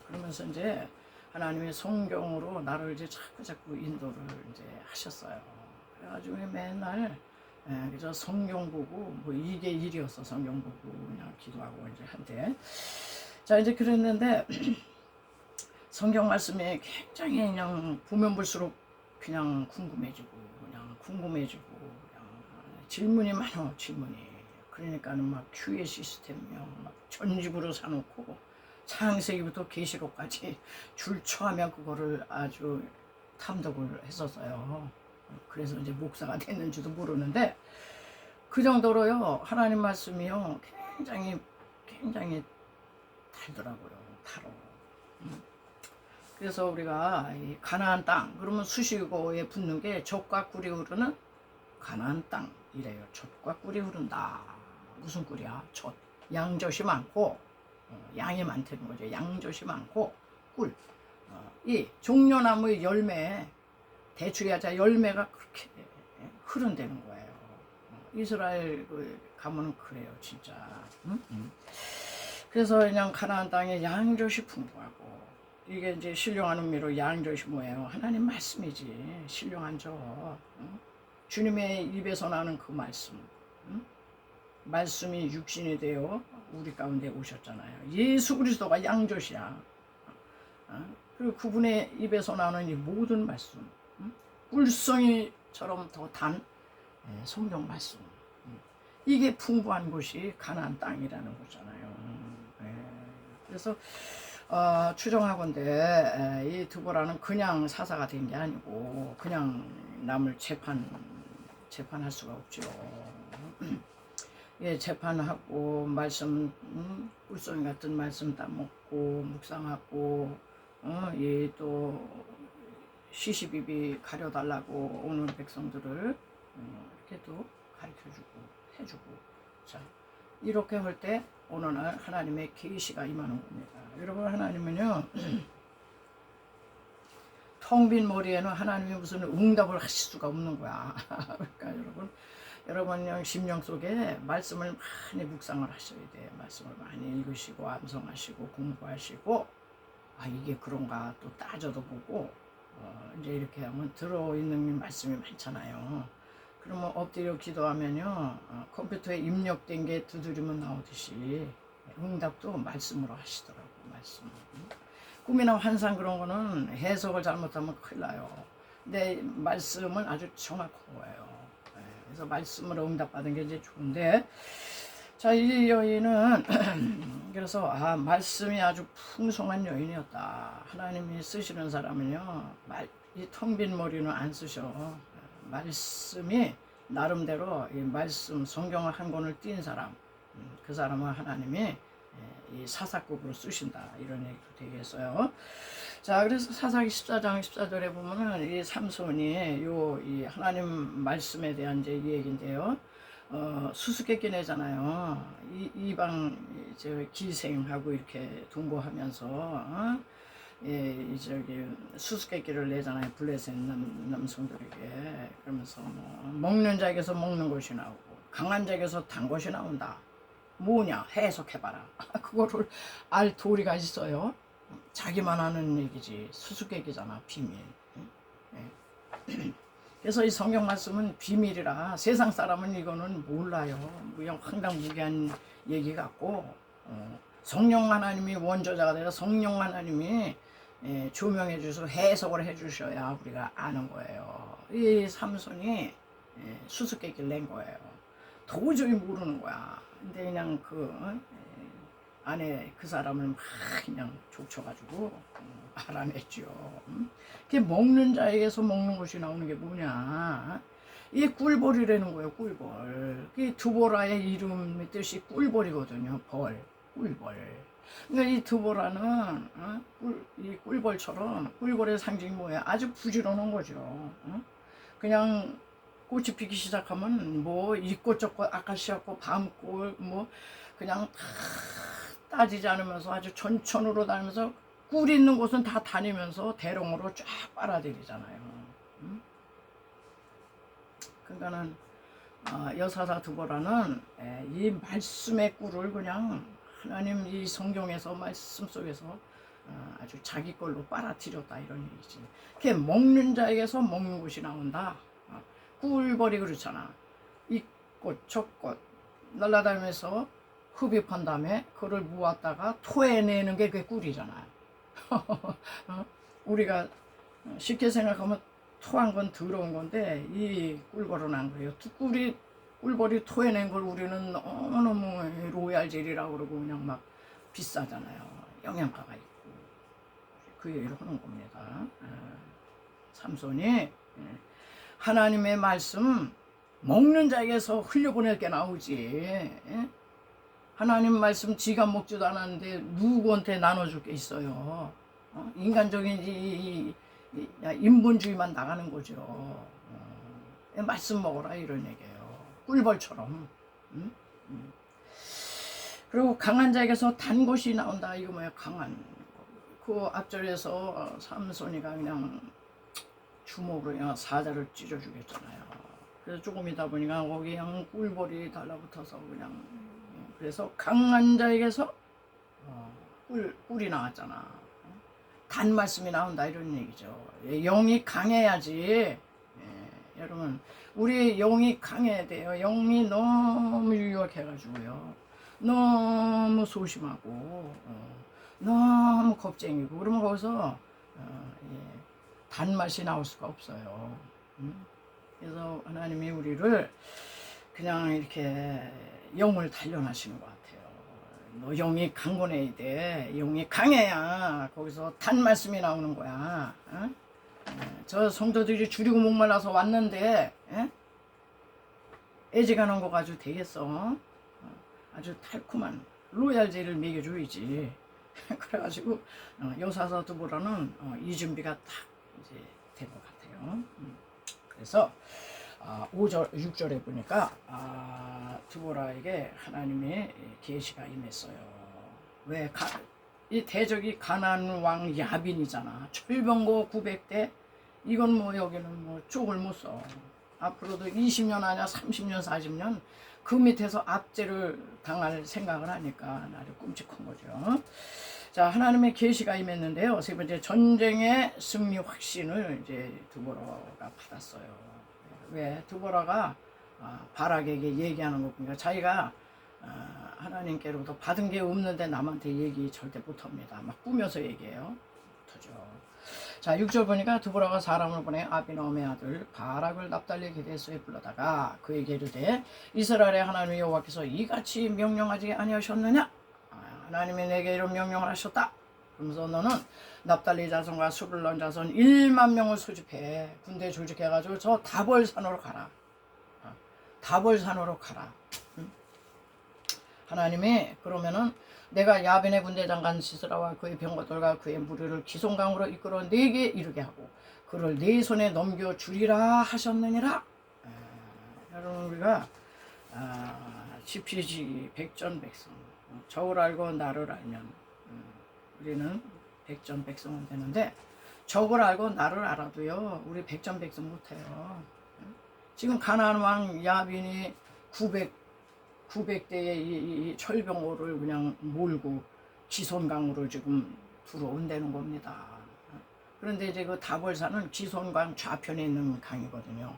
그러면서 이제 하나님의 성경으로 나를 이제 자꾸 인도를 이제 하셨어요. 그래가지고 맨날 그저 성경 보고 뭐 이게 일이었어. 성경 보고 그냥 기도하고 이제 한때 자 이제 그랬는데 성경 말씀이 굉장히 그냥 보면 볼수록 그냥 궁금해지고 그냥 질문이 많아 질문이. 그러니까는 막 QA 시스템이요 막 전집으로 사놓고 창세기부터 계시록까지 줄초하며 그거를 아주 탐독을 했었어요. 그래서 이제 목사가 됐는지도 모르는데 그 정도로요 하나님 말씀이요 굉장히 달더라고요. 달어. 그래서 우리가 이 가나안 땅 그러면 수식어에 붙는 게 젖과 꿀이 흐르는 가나안 땅이래요. 젖과 꿀이 흐른다. 무슨 꿀이야? 젖. 양젖이 많고 양이 많다는 거죠. 양젖이 많고 꿀. 이 종려나무의 열매 대추야자 열매가 그렇게 흐른다는 거예요. 이스라엘 가면은 그래요, 진짜. 응? 그래서 그냥 가나안 땅에 양젖이 풍부하고 이게 이제 신령한 의미로 양젖이 뭐예요? 하나님 말씀이지. 신령한 저 주님의 입에서 나는 그 말씀. 말씀이 육신이 되어 우리 가운데 오셨잖아요. 예수 그리스도가 양젖이야. 그리고 그분의 입에서 나는 이 모든 말씀, 꿀송이처럼 더 단 성경 말씀. 이게 풍부한 곳이 가나안 땅이라는 거잖아요. 그래서 추정하건대 이 드보라는 그냥 사사가 된 게 아니고 그냥 남을 재판할 수가 없죠. 예, 재판하고 말씀 꿀송이 같은 말씀 따먹고 묵상하고 또 시시비비 가려달라고 오는 백성들을 이렇게 또 가르쳐주고 해주고 자 이렇게 할 때 어느 날 하나님의 계시가 임하는 겁니다. 여러분 하나님은요 텅 빈 머리에는 하나님이 무슨 응답을 하실 수가 없는 거야. 그러니까 여러분 심령 속에 말씀을 많이 묵상을 하셔야 돼요. 말씀을 많이 읽으시고 암송하시고 공부하시고 이게 그런가 또 따져도 보고 이제 이렇게 하면 들어있는 말씀이 많잖아요. 그러면 엎드려 기도하면요 컴퓨터에 입력된 게 두드리면 나오듯이 응답도 말씀으로 하시더라고. 말씀. 꿈이나 환상 그런 거는 해석을 잘못하면 큰일 나요. 근데 말씀은 아주 정확한 거예요. 그래서 말씀으로 응답받은 게 이제 좋은데 자, 이 여인은 그래서 말씀이 아주 풍성한 여인이었다. 하나님이 쓰시는 사람은요 이 텅 빈 머리는 안 쓰셔. 말씀이 나름대로 이 말씀 성경을 한 권을 띈 사람 그 사람은 하나님이 이 사사급으로 쓰신다 이런 얘기도 되겠어요. 자 그래서 사사기 14장 14절에 보면은 이 삼손이 이 하나님 말씀에 대한 이제 얘기인데요. 수수께끼 내잖아요. 이방 기생하고 이렇게 동거하면서 수수께끼를 내잖아요. 블레셋 남성들에게. 그러면서 먹는 자에게서 먹는 것이 나오고 강한 자에게서 단 것이 나온다. 뭐냐 해석해봐라. 그거를 알 도리가 있어요. 자기만 하는 얘기지. 수수께끼잖아. 비밀. 그래서 이 성경 말씀은 비밀이라 세상 사람은 이거는 몰라요. 그냥 황당무계한 얘기 같고 성령 하나님이 원조자가 되어 성령 하나님이 조명해 주셔서 해석을 해 주셔야 우리가 아는 거예요. 이 삼손이 수수께끼를 낸 거예요. 도저히 모르는 거야. 근데 그냥 안에 그 사람을 막 그냥 족쳐가지고 알아냈죠. 그게 먹는 자에게서 먹는 것이 나오는 게 뭐냐? 이게 꿀벌이라는 거예요. 꿀벌. 그 드보라의 이름의 뜻이 꿀벌이거든요. 꿀벌. 그러니까 이 드보라는 이 꿀벌처럼 꿀벌의 상징이 뭐야? 아주 부지런한 거죠. 그냥 꽃이 피기 시작하면 이꽃 저꽃 아카시아꽃 밤꽃 그냥 다 따지지 않으면서 아주 천천으로 다니면서 꿀 있는 곳은 다 다니면서 대롱으로 쫙 빨아들이잖아요. 그러니까는 여사사 드보라는 이 말씀의 꿀을 그냥 하나님 이 성경에서 말씀 속에서 아주 자기 걸로 빨아들였다 이런 얘기지. 그게 먹는 자에게서 먹는 것이 나온다. 꿀벌이 그렇잖아. 이 꽃 저꽃 날아다니면서 흡입한 다음에 그걸 모았다가 토해내는 게 그게 꿀이잖아요. 우리가 쉽게 생각하면 토한 건 더러운 건데 이 꿀벌은 안 그래요. 꿀벌이 토해낸 걸 우리는 너무너무 로얄젤이라고 그러고 그냥 막 비싸잖아요. 영양가가 있고 그 얘기를 하는 겁니다. 삼손이 하나님의 말씀 먹는 자에게서 흘려보낼 게 나오지. 하나님 말씀 지가 먹지도 않았는데 누구한테 나눠줄 게 있어요. 인간적인 인본주의만 나가는 거죠. 말씀 먹어라 이런 얘기예요. 꿀벌처럼. 응? 그리고 강한 자에게서 단 것이 나온다. 이거 뭐야, 강한. 그 앞절에서 삼손이가 그냥 주먹으로 그냥 사자를 찢어주겠잖아요. 그래서 조금 있다 보니까 거기 그냥 꿀벌이 달라붙어서 그냥, 그래서 강한 자에게서 꿀이 나왔잖아. 단 말씀이 나온다 이런 얘기죠. 영이 강해야지. 여러분, 우리 영이 강해야 돼요. 영이 너무 유력해가지고요. 너무 소심하고 너무 겁쟁이고 그러면 거기서 단맛이 나올 수가 없어요. 그래서 하나님이 우리를 그냥 이렇게 영을 단련하시는 것 같아요. 너 영이 강건해야 돼. 영이 강해야 거기서 단 말씀이 나오는 거야. 저 성도들이 줄이고 목말라서 왔는데 애지간한 거 가지고 되겠어? 아주 달콤한 로얄젤을 먹여줘야지. 그래가지고 요사서 두보라는 이 준비가 딱 이제 된 것 같아요. 그래서 5절, 6절에 보니까 두보라에게 하나님의 계시가 임했어요. 왜? 이 대적이 가나안 왕 야빈이잖아. 철병거 900대. 이건 뭐 여기는 뭐 쪽을 못 써. 앞으로도 20년 아니야 30년 40년 그 밑에서 압제를 당할 생각을 하니까 아주 끔찍한 거죠. 자, 하나님의 계시가 임했는데요. 세 번째, 전쟁의 승리 확신을 이제 두보라가 받았어요. 왜? 두보라가 바락에게 얘기하는 거 보니까 자기가 하나님께로부터 받은 게 없는데 남한테 얘기 절대 못합니다. 막 꾸며서 얘기해요. 못하죠. 자, 6절 보니까 두보라가 사람을 보내 아비노함의 아들 바락을 납달리 게데스에 불러다가 그에게 이르되 이스라엘의 하나님 여호와께서 이같이 명령하지 아니하셨느냐? 하나님이 내게 이런 명령을 하셨다. 그러면서 너는 납달리 자손과 스불론 자손 1만 명을 소집해 군대 조직해가지고 저 다볼산으로 가라. 다볼산으로 가라. 하나님이 그러면은 내가 야빈의 군대 장관 시스라와 그의 병거들과 그의 무리를 기송강으로 이끌어 네게 이르게 하고 그를 네 손에 넘겨 주리라 하셨느니라. 여러분, 우리가 지피지 백전백성 저를 알고 나를 알면 우리는 백전백성은 되는데 적을 알고 나를 알아도요 우리 백전백성 못해요. 지금 가나안 왕 야빈이 900대의 이 철병호를 그냥 몰고 기손강으로 지금 들어온다는 겁니다. 그런데 이제 그 다볼산은 기손강 좌편에 있는 강이거든요.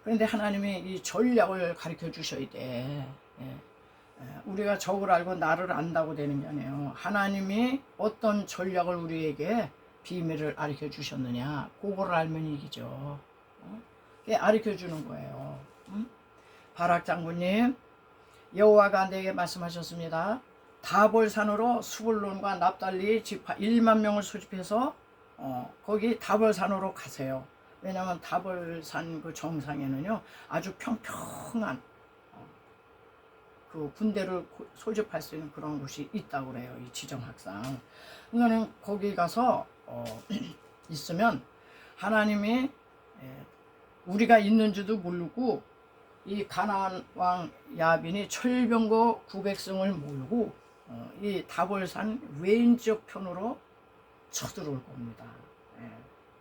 그런데 하나님이 이 전략을 가르쳐 주셔야 돼. 우리가 적을 알고 나를 안다고 되는 게 아니에요. 하나님이 어떤 전략을 우리에게 비밀을 가르쳐 주셨느냐, 그거를 알면 이기죠. 그게 가르쳐 주는 거예요. 바락 장군님, 여호와가 내게 말씀하셨습니다. 다볼산으로 스불론과 납달리 지파 1만 명을 소집해서 거기 다볼산으로 가세요. 왜냐하면 다볼산 그 정상에는요 아주 평평한 그 군대를 소집할 수 있는 그런 곳이 있다고 그래요. 이 지정학상. 그러니까 거기 가서 있으면 하나님이 우리가 있는지도 모르고 이 가나안 왕 야빈이 철병거 900승을 몰고 이 다볼산 왼쪽 편으로 쳐들어올 겁니다.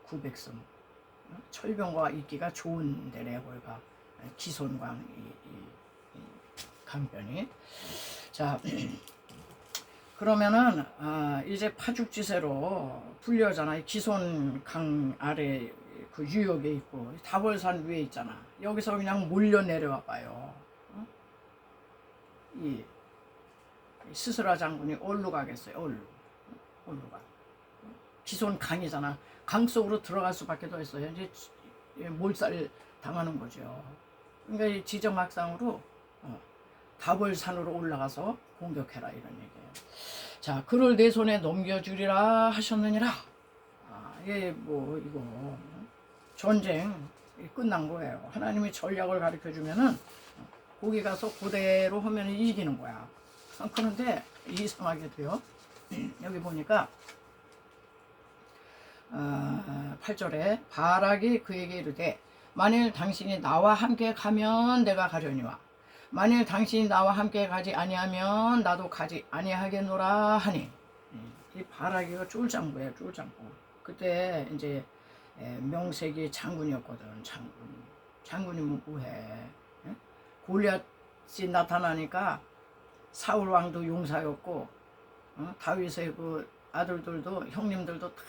900승. 철병거가 있기가 좋은 데래요. 거기가 기손강 이 강변이. 자, 그러면은 이제 파죽지세로 불려잖아. 기손강 아래 그 유역에 있고 다볼산 위에 있잖아. 여기서 그냥 몰려 내려와 봐요. 이 스스라 장군이 어디로 가겠어요? 어디로 가? 기손 강이잖아. 강 속으로 들어갈 수밖에 더 있어요. 이제 몰살 당하는 거죠. 그러니까 이 지정학상으로 다볼산으로 올라가서 공격해라 이런 얘기예요. 자, 그를 내 손에 넘겨주리라 하셨느니라. 이게 뭐 이거 전쟁 끝난 거예요. 하나님이 전략을 가르쳐 주면은 거기 가서 그대로 하면 이기는 거야. 그런데 이상하게도요. 여기 보니까 8절에 바락이 그에게 이르되 만일 당신이 나와 함께 가면 내가 가려니와 만일 당신이 나와 함께 가지 아니하면 나도 가지 아니하겠노라 하니. 이 바락이가 쫄장부예요. 쫄장부. 그때 이제 명색이 장군이었거든. 장군이 뭐해. 골리앗이 나타나니까 사울 왕도 용사였고 다윗의 그 아들들도 형님들도 다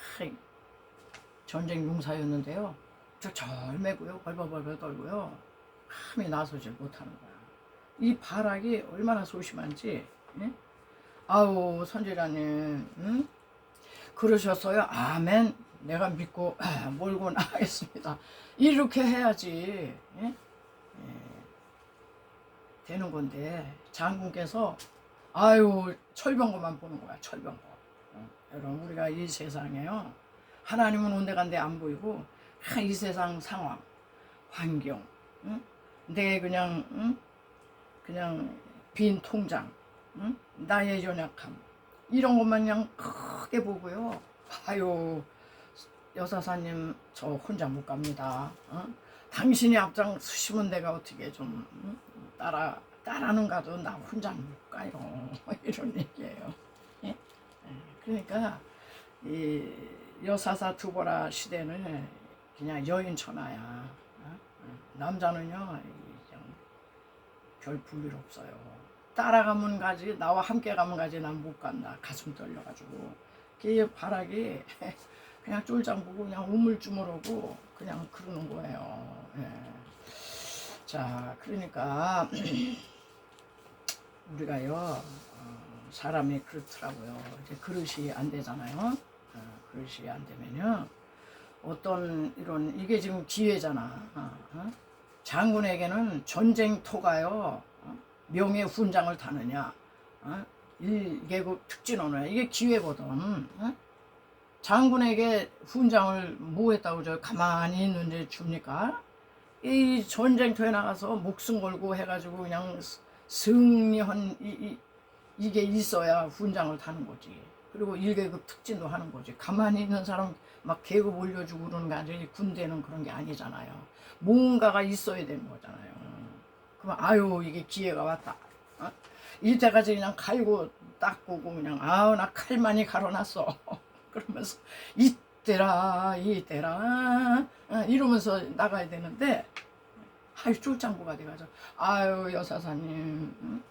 전쟁 용사였는데요. 저 절매고요. 벌벌벌벌 떨고요. 감히 나서질 못하는 거야. 이 바락이 얼마나 소심한지. 아우 선지자님 그러셨어요. 아멘. 내가 믿고 몰고 나가겠습니다. 이렇게 해야지 되는 건데 장군께서 아유 철병거만 보는 거야. 철병거. 여러분 우리가 이 세상에요 하나님은 온데간데 안 보이고 이 세상 상황 환경 내 그냥 빈 통장 나의 연약함 이런 것만 그냥 크게 보고요. 아유 여사사님 저 혼자 못 갑니다. 당신이 앞장 서시면 내가 어떻게 좀 따라는 가도 나 혼자 못 가요. 이런 얘기예요. 예? 그러니까 이 여사사 두보라 시대는 그냥 여인 천하야. 남자는요 별 볼일 없어요. 따라가면 가지 나와 함께 가면 가지 난 못 간다. 가슴 떨려가지고 그 바락이 그냥 쫄장 보고 그냥 우물쭈물하고 그냥 그러는 거예요. 자 그러니까 우리가요 사람이 그렇더라고요. 이제 그릇이 안 되잖아요. 그릇이 안 되면요 어떤 이런 이게 지금 기회잖아. 장군에게는 전쟁터가요 명예 훈장을 타느냐 1계급 특진원이야. 이게 기회거든. 장군에게 훈장을 뭐 했다고 저 가만히 있는데 줍니까? 이 전쟁터에 나가서 목숨 걸고 해가지고 그냥 승리한 이게 있어야 훈장을 타는 거지. 그리고 1계급 특진도 하는 거지. 가만히 있는 사람 막 계급 올려주고 그러는 게 아니라 군대는 그런 게 아니잖아요. 뭔가가 있어야 되는 거잖아요. 그럼 아유 이게 기회가 왔다. 이때까지 그냥 칼고 닦고 그냥 아우 나 칼 많이 갈아놨어. 그러면서 이때라 이러면서 나가야 되는데 아유 쫄장부가 돼가지고 아유 여사사님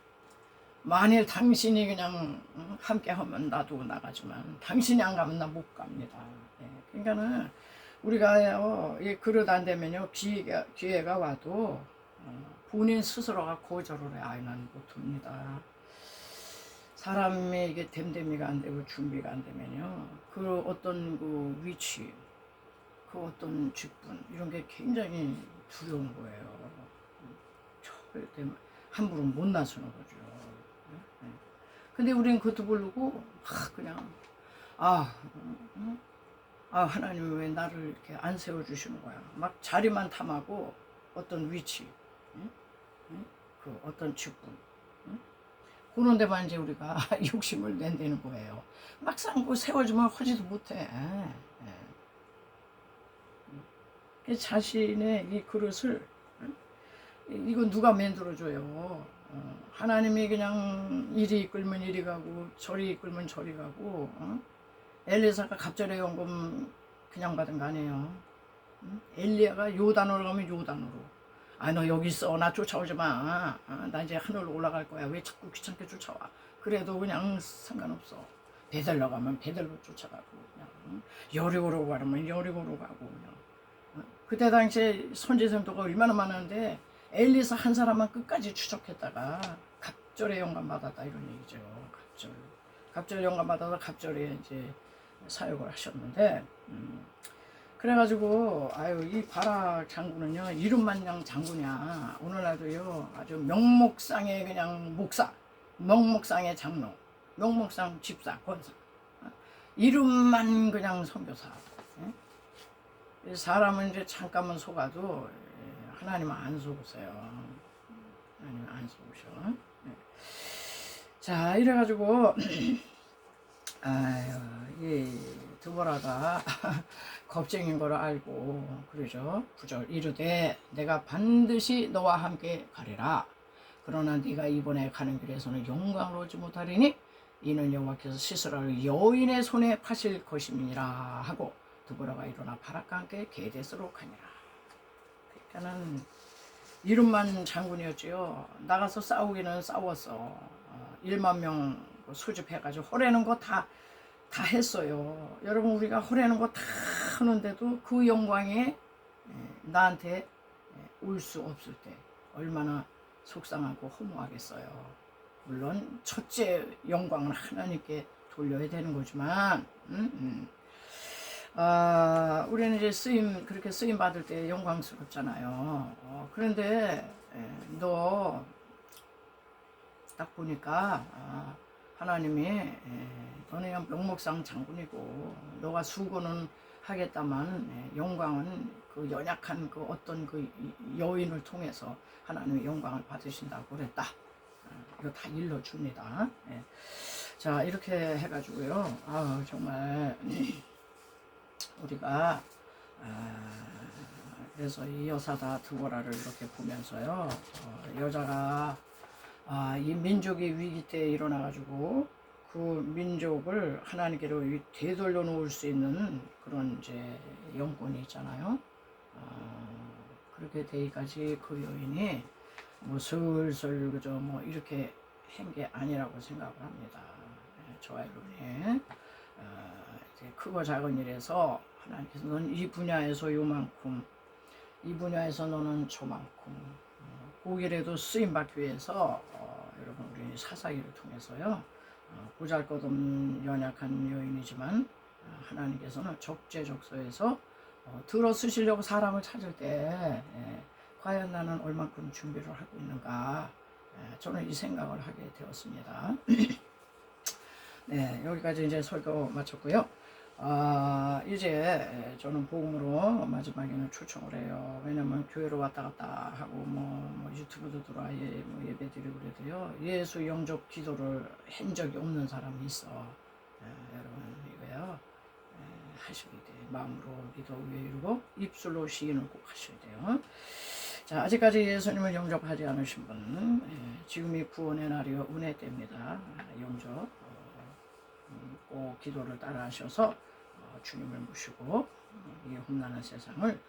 만일 당신이 그냥 함께 하면 나도 나가지만 당신이 안 가면 나 못 갑니다. 그러니까는 우리가 그릇 안 되면요 기회가 와도 본인 스스로가 거절을 해. 아이 난 못합니다. 사람이 이게 됨됨이가 안 되고 준비가 안 되면요 그 어떤 그 위치 그 어떤 직분 이런 게 굉장히 두려운 거예요. 절대 함부로 못 나서는 거죠. 근데 우리는 그것도 모르고 그냥 하나님 왜 나를 이렇게 안 세워주시는 거야. 막 자리만 탐하고 어떤 위치 그 어떤 직분 그런 데만 이제 우리가 욕심을 낸다는 거예요. 막상 그 세워주면 하지도 못해. 자신의 이 그릇을 이거 누가 만들어줘요. 하나님이 그냥 이리 이끌면 이리 가고 저리 이끌면 저리 가고 엘리사가 갑절의 연금 그냥 받은 거 아니에요. 엘리야가 요단으로 가면 요단으로 너 여기 있어 나 쫓아오지 마. 나 이제 하늘로 올라갈 거야. 왜 자꾸 귀찮게 쫓아와. 그래도 그냥 상관없어. 베들로 가면 베들로 쫓아가고 그냥 여리고로 가면 여리고로 가고 그냥 그때 당시에 선지생도가 얼마나 많았는데 엘리사 한 사람만 끝까지 추적했다가 갑절의 영감 받았다 이런 얘기죠. 갑절 영감 받아서 갑절에 이제 사역을 하셨는데 그래가지고 아유 이 바락 장군은요 이름만 그냥 장군이야. 오늘날도요 아주 명목상의 그냥 목사, 명목상의 장로, 명목상 집사, 권사 이름만 그냥 선교사. 사람은 이제 잠깐만 속아도 하나님은 안 속으세요. 하나님은 안 속으셔. 자 이래가지고 아유 드보라가 겁쟁인 걸 알고 그러죠. 9절 이르되 내가 반드시 너와 함께 가리라. 그러나 네가 이번에 가는 길에서는 영광을 얻지 못하리니 이는 여호와께서 시스라를 여인의 손에 파실 것임이니라 하고 드보라가 일어나 바락과 함께 게데스로 가니라. 그러니까는 이름만 장군이었지요. 나가서 싸우기는 싸웠어. 1만 명 수집해가지고 호래는 거 다 했어요. 여러분 우리가 호래는 거 다 하는데도 그 영광에 나한테 올 수 없을 때 얼마나 속상하고 허무하겠어요. 물론 첫째 영광은 하나님께 돌려야 되는 거지만 우리는 이제 그렇게 쓰임 받을 때 영광스럽잖아요. 그런데 너 딱 보니까 하나님이 너는 명목상 장군이고 너가 수고는 하겠다만 영광은 그 연약한 그 어떤 그 여인을 통해서 하나님의 영광을 받으신다고 그랬다. 이거 다 일러줍니다. 자 이렇게 해가지고요. 정말 우리가 그래서 이 여사다 드보라를 이렇게 보면서요. 여자가 이 민족이 위기 때 일어나가지고 그 민족을 하나님께로 되돌려 놓을 수 있는 그런 이제 영권이 있잖아요. 그렇게 되기까지 그 여인이 뭐 슬슬 그저 뭐 이렇게 한 게 아니라고 생각을 합니다. 저와 여러분이 이제 크고 작은 일에서 하나님께서 너는 이 분야에서 요만큼, 이 분야에서 너는 저만큼 고기라도 쓰임 받기 위해서 여러분 우리 사사기를 통해서요 보잘것없는 연약한 여인이지만 하나님께서는 적재적소에서 들어 쓰시려고 사람을 찾을 때 과연 나는 얼만큼 준비를 하고 있는가 저는 이 생각을 하게 되었습니다. 네, 여기까지 이제 설교 마쳤고요. 이제 저는 복음으로 마지막에는 초청을 해요. 왜냐면 교회로 왔다 갔다 하고 뭐 유튜브도 들어와 뭐 예배 드리고 그래도요. 예수 영접 기도를 한 적이 없는 사람이 있어. 여러분 이거요. 하셔야 돼. 마음으로 믿어 이루고 입술로 시인을 꼭 하셔야 돼요. 자, 아직까지 예수님을 영접하지 않으신 분, 지금이 구원의 날이요 은혜 때입니다. 영접 꼭 기도를 따라 하셔서 주님을 모시고 이 험난한 세상을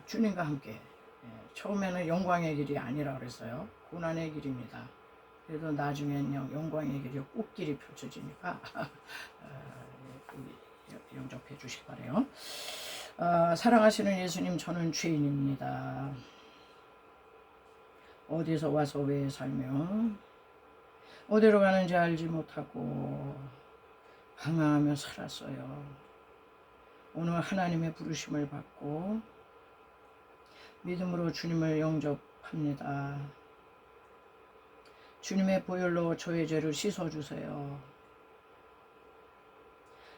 주님과 함께 처음에는 영광의 길이 아니라 그랬어요. 고난의 길입니다. 그래도 나중에는 영광의 길이 꽃길이 펼쳐지니까 영접해 주시기 바래요. 사랑하시는 예수님, 저는 죄인입니다. 어디서 와서 왜 살며 어디로 가는지 알지 못하고 방황하며 살았어요. 오늘 하나님의 부르심을 받고 믿음으로 주님을 영접합니다. 주님의 보혈로 저의 죄를 씻어주세요.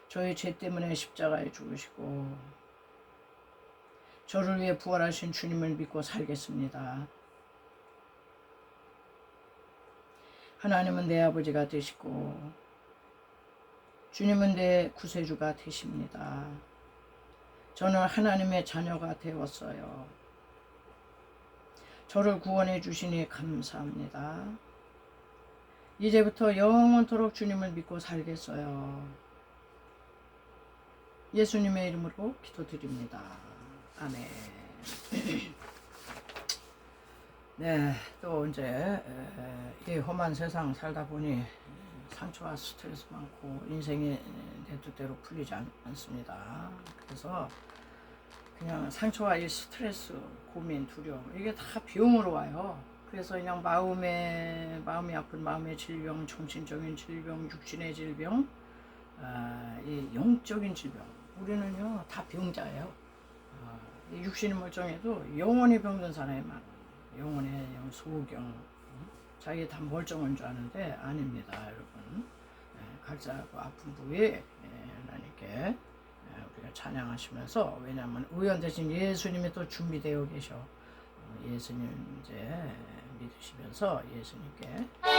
저의 죄 때문에 십자가에 죽으시고 저를 위해 부활하신 주님을 믿고 살겠습니다. 하나님은 내 아버지가 되시고 주님은 내 구세주가 되십니다. 저는 하나님의 자녀가 되었어요. 저를 구원해 주시니 감사합니다. 이제부터 영원토록 주님을 믿고 살겠어요. 예수님의 이름으로 기도드립니다. 아멘. 네, 또 이제 이 험한 세상 살다 보니 상처와 스트레스 많고 인생이 내 뜻대로 풀리지 않습니다. 그래서 그냥 상처와 이 스트레스, 고민, 두려움 이게 다 병으로 와요. 그래서 그냥 마음이 아픈 마음의 질병, 정신적인 질병, 육신의 질병, 이 영적인 질병 우리는요 다 병자예요. 이 육신이 멀쩡해도 영혼이 병든 사람이 많아요. 영혼의 소경 자기 다 멀쩡한 줄 아는데 아닙니다, 여러분. 각자고 아픈 부위에 하나님께 우리가 찬양하시면서 왜냐하면 의원 대신 예수님이 또 준비되어 계셔. 예수님 이제 믿으시면서 예수님께 기도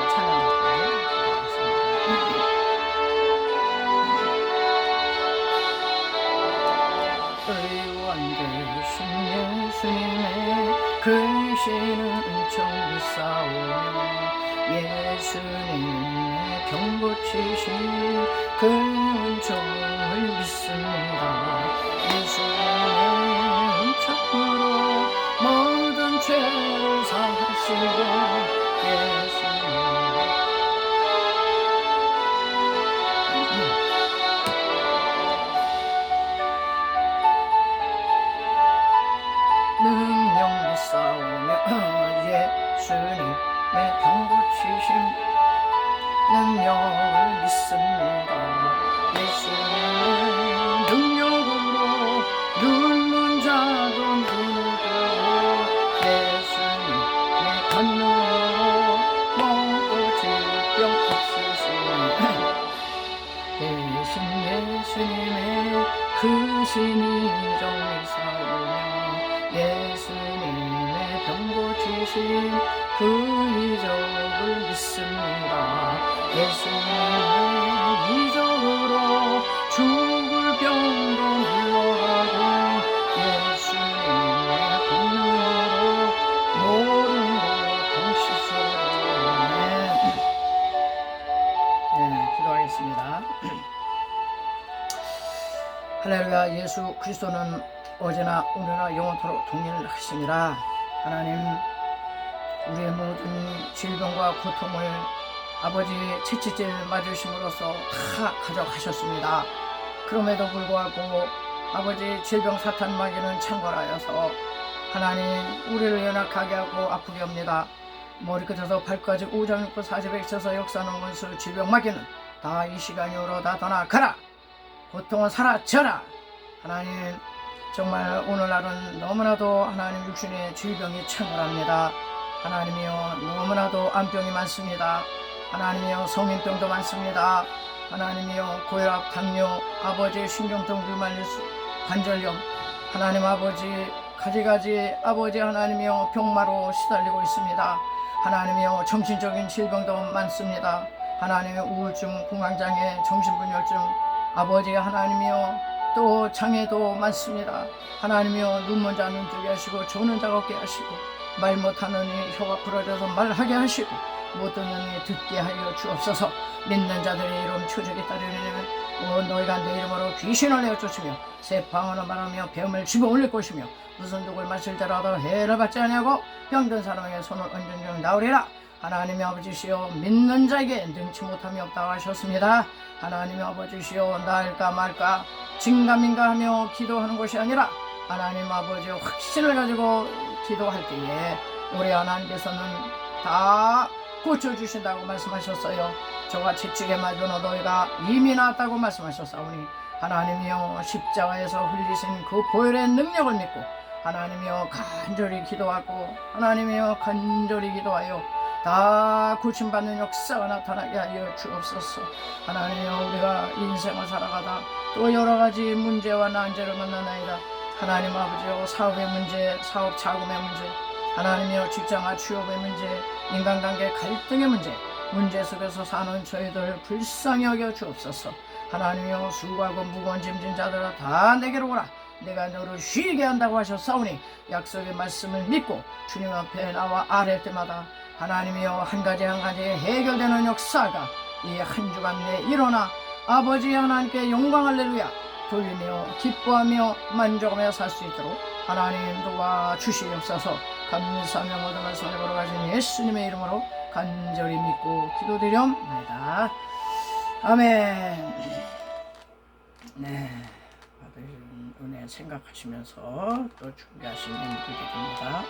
찬양하고 있습니다. 예수님의 병 고치신 그 은총을 믿습니다. 예수님의 은총으로 모든 죄를 사하시고 예수님 능력 믿사오며 예수님의 병 고치심 능력을 믿습니다. 예수님의 능력으로 눈먼 자도 눈을 뜨고 예수님의 권능으로 모두 질병 없으시니 대신 예수님의 크신 이정을 사오며 예수님의 병 고치신 그 이적을 믿습니다. 예수님의 이적으로 죽을 병도 물러가고 예수님의 권능으로 모든 고통 씻어주네. 네, 기도하겠습니다. 할렐루야. 예수 그리스도는 어제나 오늘나 영원토록 동일하시니라. 하나님, 우리의 모든 질병과 고통을 아버지 채찍질 맞으심으로써 다 가져가셨습니다. 그럼에도 불구하고 아버지 질병 사탄 마귀는 창궐하여서 하나님 우리를 연약하게 하고 아프게 합니다. 머리끝에서 발까지 우장육부 40에 있어서 역사하는 원수 질병 마귀는 다 이 시간이 오러 다 떠나가라. 고통은 사라져라. 하나님, 정말 오늘날은 너무나도 하나님 육신의 질병이 창궐합니다. 하나님이여, 너무나도 암병이 많습니다. 하나님이여, 성인병도 많습니다. 하나님이여, 고혈압, 당뇨, 아버지 신경통 비만리수, 관절염, 하나님 아버지 가지가지 아버지 하나님이여 병마로 시달리고 있습니다. 하나님이여, 정신적인 질병도 많습니다. 하나님의 우울증, 공황장애, 정신분열증, 아버지 하나님이여 또 장애도 많습니다. 하나님이여, 눈먼 자 눈뜨게 하시고 조는 자가 없게 하시고 말 못하는 이 혀가 부러져서 말하게 하시고 못 듣는 이 듣게 하여 주옵소서. 믿는 자들의 이름 표적에 따르려면 너희가 내 이름으로 귀신을 내어 쫓으며 새 방언을 말하며 배움을 집어 올릴 것이며 무슨 독을 마실 때라도 해를 받지 아니하고 병든 사람에게 손을 얹은 중 나으리라. 하나님의 아버지시여, 믿는 자에게 능치 못함이 없다고 하셨습니다. 하나님의 아버지시여, 나을까 말까 진가민가 하며 기도하는 것이 아니라 하나님 아버지의 확신을 가지고 기도할 때에 우리 하나님께서는 다 고쳐주신다고 말씀하셨어요. 저와 채찍에 맞은 너희가 이미 나았다고 말씀하셨사오니 하나님이여, 십자가에서 흘리신 그 보혈의 능력을 믿고 하나님이여 간절히 기도하고 하나님이여 간절히 기도하여 다 고침받는 역사가 나타나게 하여 주옵소서. 하나님이여, 우리가 인생을 살아가다 또 여러가지 문제와 난제를 만나나이다. 하나님 아버지여, 사업의 문제, 사업 자금의 문제, 하나님이여 직장과 취업의 문제, 인간관계 갈등의 문제 속에서 사는 저희들 불쌍히 여겨 주옵소서. 하나님이여, 수고하고 무거운 짐진 자들아 다 내게로 오라. 내가 너를 쉬게 한다고 하셨사오니 약속의 말씀을 믿고 주님 앞에 나와 아랠 때마다 하나님이여 한 가지 한 가지 해결되는 역사가 이 한 주간 내에 일어나 아버지 하나님께 영광 할렐루야 돌리며 기뻐하며 만족하며 살 수 있도록 하나님 도와주시옵소서. 감사하며 모든 말씀을 걸어가신 예수님의 이름으로 간절히 믿고 기도드리옵나이다. 아멘. 네, 받으신 은혜 생각하시면서 또 준비하시면 되겠습니다.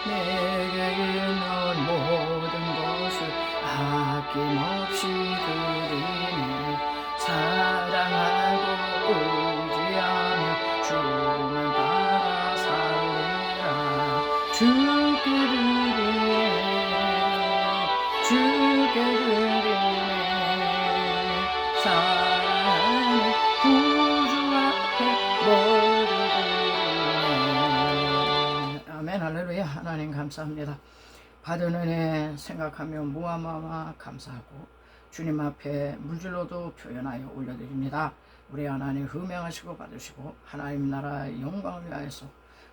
내게 있는 모든 것을 아낌없이 드리네. 사랑하고 의지하며 주를 따라 살리라. 주께 드리네, 주께 드리네. 사랑하는 구주 앞에 모두 드리네. 아멘. 할렐루야. 하나님 감사합니다. 받은 은혜 생각하며 무함하마 감사하고 주님 앞에 물질로도 표현하여 올려드립니다. 우리 하나님 흠양하시고 받으시고 하나님 나라의 영광을 위하여서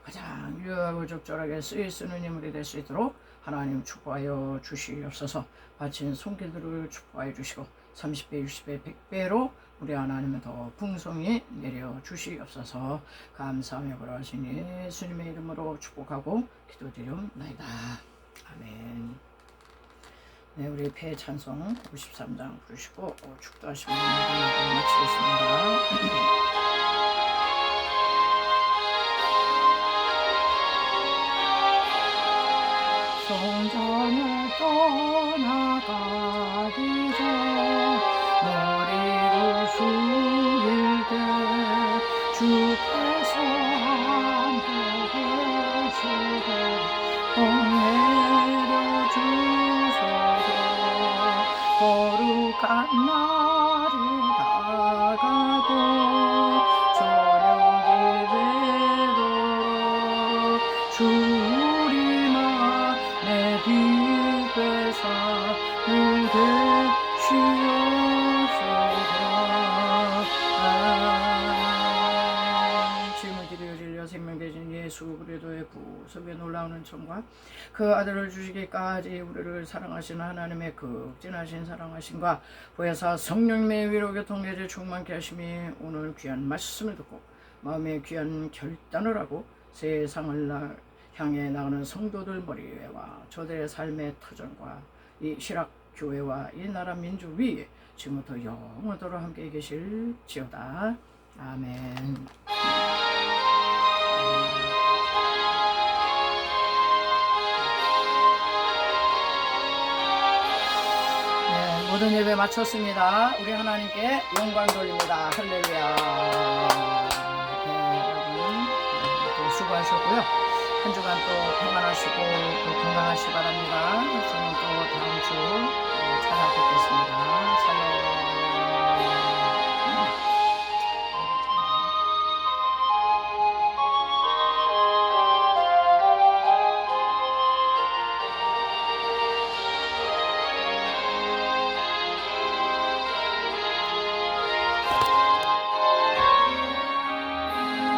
가장 유효하고 적절하게 쓰는 인물이 될 수 있도록 하나님 축복하여 주시옵소서. 바친 손길들을 축복하여 주시고 30배, 60배, 100배로 우리 하나님은 더 풍성히 내려 주시옵소서. 감사하며 걸어가신 예수님의 이름으로 축복하고 기도드리옵나이다. 아멘. 네, 우리 폐 찬송 53장 부르시고 축도하시면 마치겠습니다. 성전을 떠나가기 전 머리를 숙일 때 주께서 함께 계시고 은혜를 주소서. 거룩한 날이 다가고 저녁이 되도록 주 빛배사 늘 되시옵소서. 지금은 기도에 질려 생명 되신 예수 그리스도의 구속에 놀라우는 청과 그 아들을 주시기까지 우리를 사랑하시는 하나님의 극진하신 사랑하심과 보혜사 성령님의 위로 교통내주 충만케 하심이 오늘 귀한 말씀을 듣고 마음의 귀한 결단을 하고 세상을 향해 나가는 성도들 머리와 저들의 삶의 터전과 이 실학교회와 이 나라 민족 위에 지금부터 영원토록 함께 계실지어다. 아멘. 네, 모든 예배 마쳤습니다. 우리 하나님께 영광 돌립니다. 할렐루야. 네, 여러분 또 수고하셨고요. 한 주간 또 평안하시고 또 건강하시기 바랍니다. 저는 또 다음 주